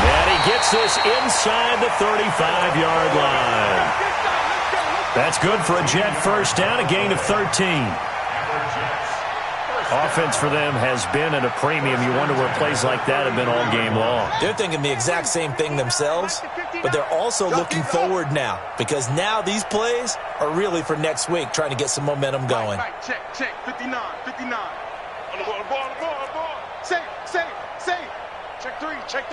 And he gets this inside the 35-yard line. That's good for a Jet first down, a gain of 13. Offense for them has been at a premium. You wonder where plays like that have been all game long. They're thinking the exact same thing themselves, but they're also looking forward now because now these plays are really for next week, trying to get some momentum going. Check. 59. On the ball. Say. Check three. Check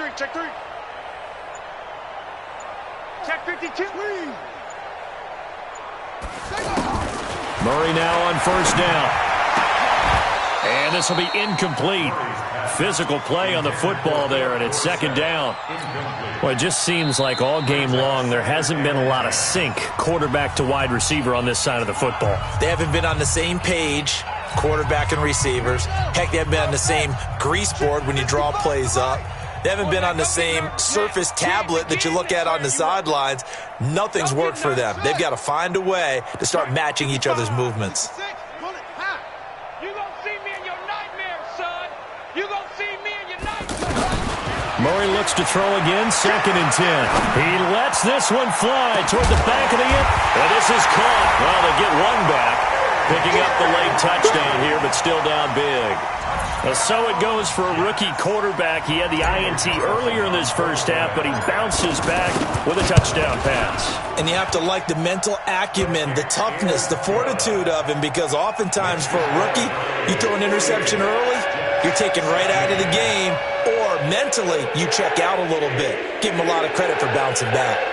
52. Murray now on 1st down. And this will be incomplete. Physical play on the football there, and it's 2nd down. Well, it just seems like all game long there hasn't been a lot of sync quarterback to wide receiver on this side of the football. They haven't been on the same page, quarterback and receivers. Heck, they haven't been on the same grease board when you draw plays up. They haven't been on the same Surface tablet that you look at on the sidelines. Nothing's worked for them. They've got to find a way to start matching each other's movements. Murray looks to throw again, 2nd and 10. He lets this one fly toward the back of the end. And this is caught. Well, they get one back, picking up the late touchdown here, but still down big. So it goes for a rookie quarterback. He had the INT earlier in this first half, but he bounces back with a touchdown pass. And you have to like the mental acumen, the toughness, the fortitude of him, because oftentimes for a rookie, you throw an interception early, you're taken right out of the game, or mentally you check out a little bit. Give him a lot of credit for bouncing back.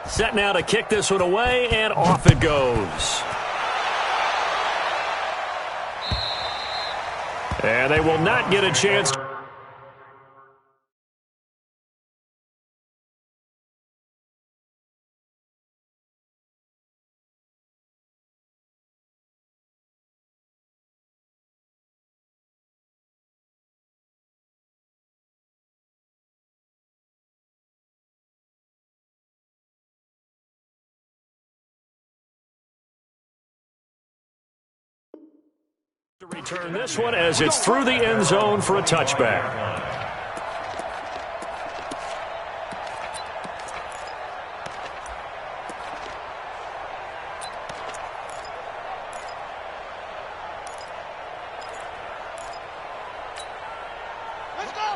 Set now to kick this one away, and off it goes. And they will not get a chance. To return this one as it's through the end zone for a touchback.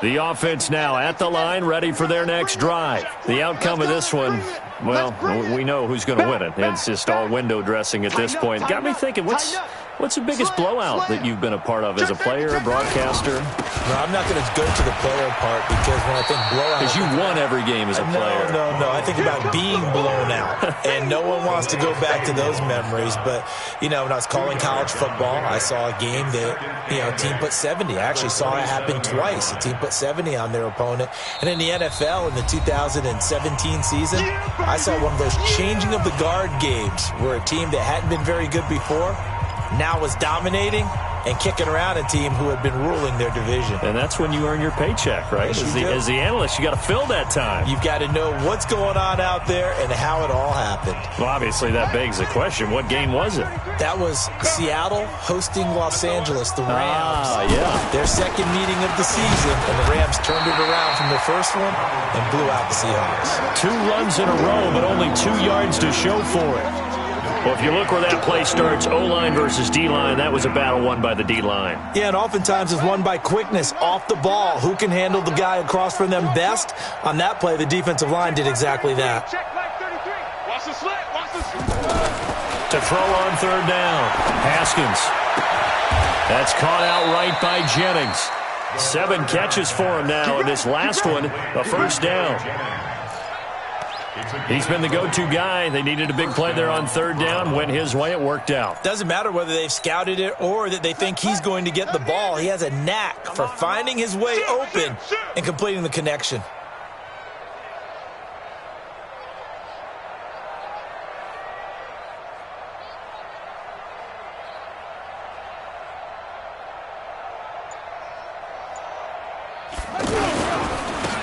The offense now at the line, ready for their next drive. The outcome of this one, well, we know who's going to win it. It's just all window dressing at this point. Got me thinking, what's the biggest blowout that you've been a part of as a player, a broadcaster? No, I'm not going to go to the player part because when I think blowout... Because you won every game as a player. No. I think about being blown out. And no one wants to go back to those memories. But, when I was calling college football, I saw a game that, a team put 70. I actually saw it happen twice. A team put 70 on their opponent. And in the NFL in the 2017 season, I saw one of those changing of the guard games where a team that hadn't been very good before now was dominating, and kicking around a team who had been ruling their division. And that's when you earn your paycheck, right? As the analyst, you got to fill that time. You've got to know what's going on out there and how it all happened. Well, obviously, that begs the question, what game was it? That was Seattle hosting Los Angeles, the Rams. Yeah. Their second meeting of the season, and the Rams turned it around from their first one and blew out the Seahawks. 2 runs in a row, but only 2 yards to show for it. Well, if you look where that play starts, O-line versus D-line, that was a battle won by the D-line. Yeah, and oftentimes it's won by quickness, off the ball. Who can handle the guy across from them best? On that play, the defensive line did exactly that. Check leg 33. Watch the slit. Watch the slit. To throw on third down, Haskins. That's caught out right by Jennings. 7 catches for him now, and this last one, a first down. He's been the go-to guy. They needed a big play there on third down. Went his way. It worked out. Doesn't matter whether they've scouted it or that they think he's going to get the ball. He has a knack for finding his way open and completing the connection.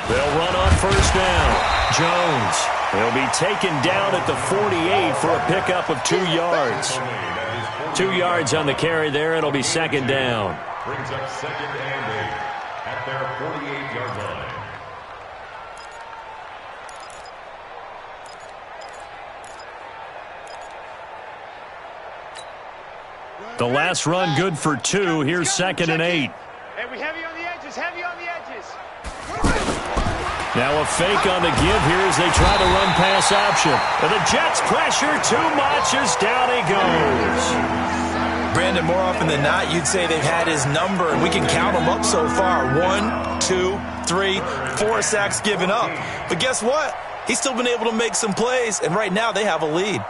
They'll run on first down. Jones. He'll be taken down at the 48 for a pickup of 2 yards. 2 yards on the carry there. It'll be second down. Brings up 2nd and 8 at their 48-yard line. The last run good for 2. Here's 2nd and 8. Hey, we heavy on the edges. Heavy on the edges. Now a fake on the give here as they try to run pass option. And the Jets pressure too much as down he goes. Brandon, more often than not, you'd say they've had his number, and we can count them up so far. 1, 2, 3, 4 sacks given up. But guess what? He's still been able to make some plays, and right now they have a lead.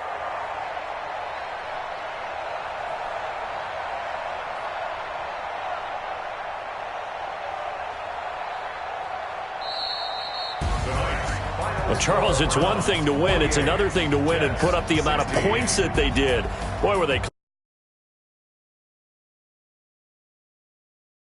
Well, Charles, it's one thing to win. It's another thing to win and put up the amount of points that they did. Boy, were they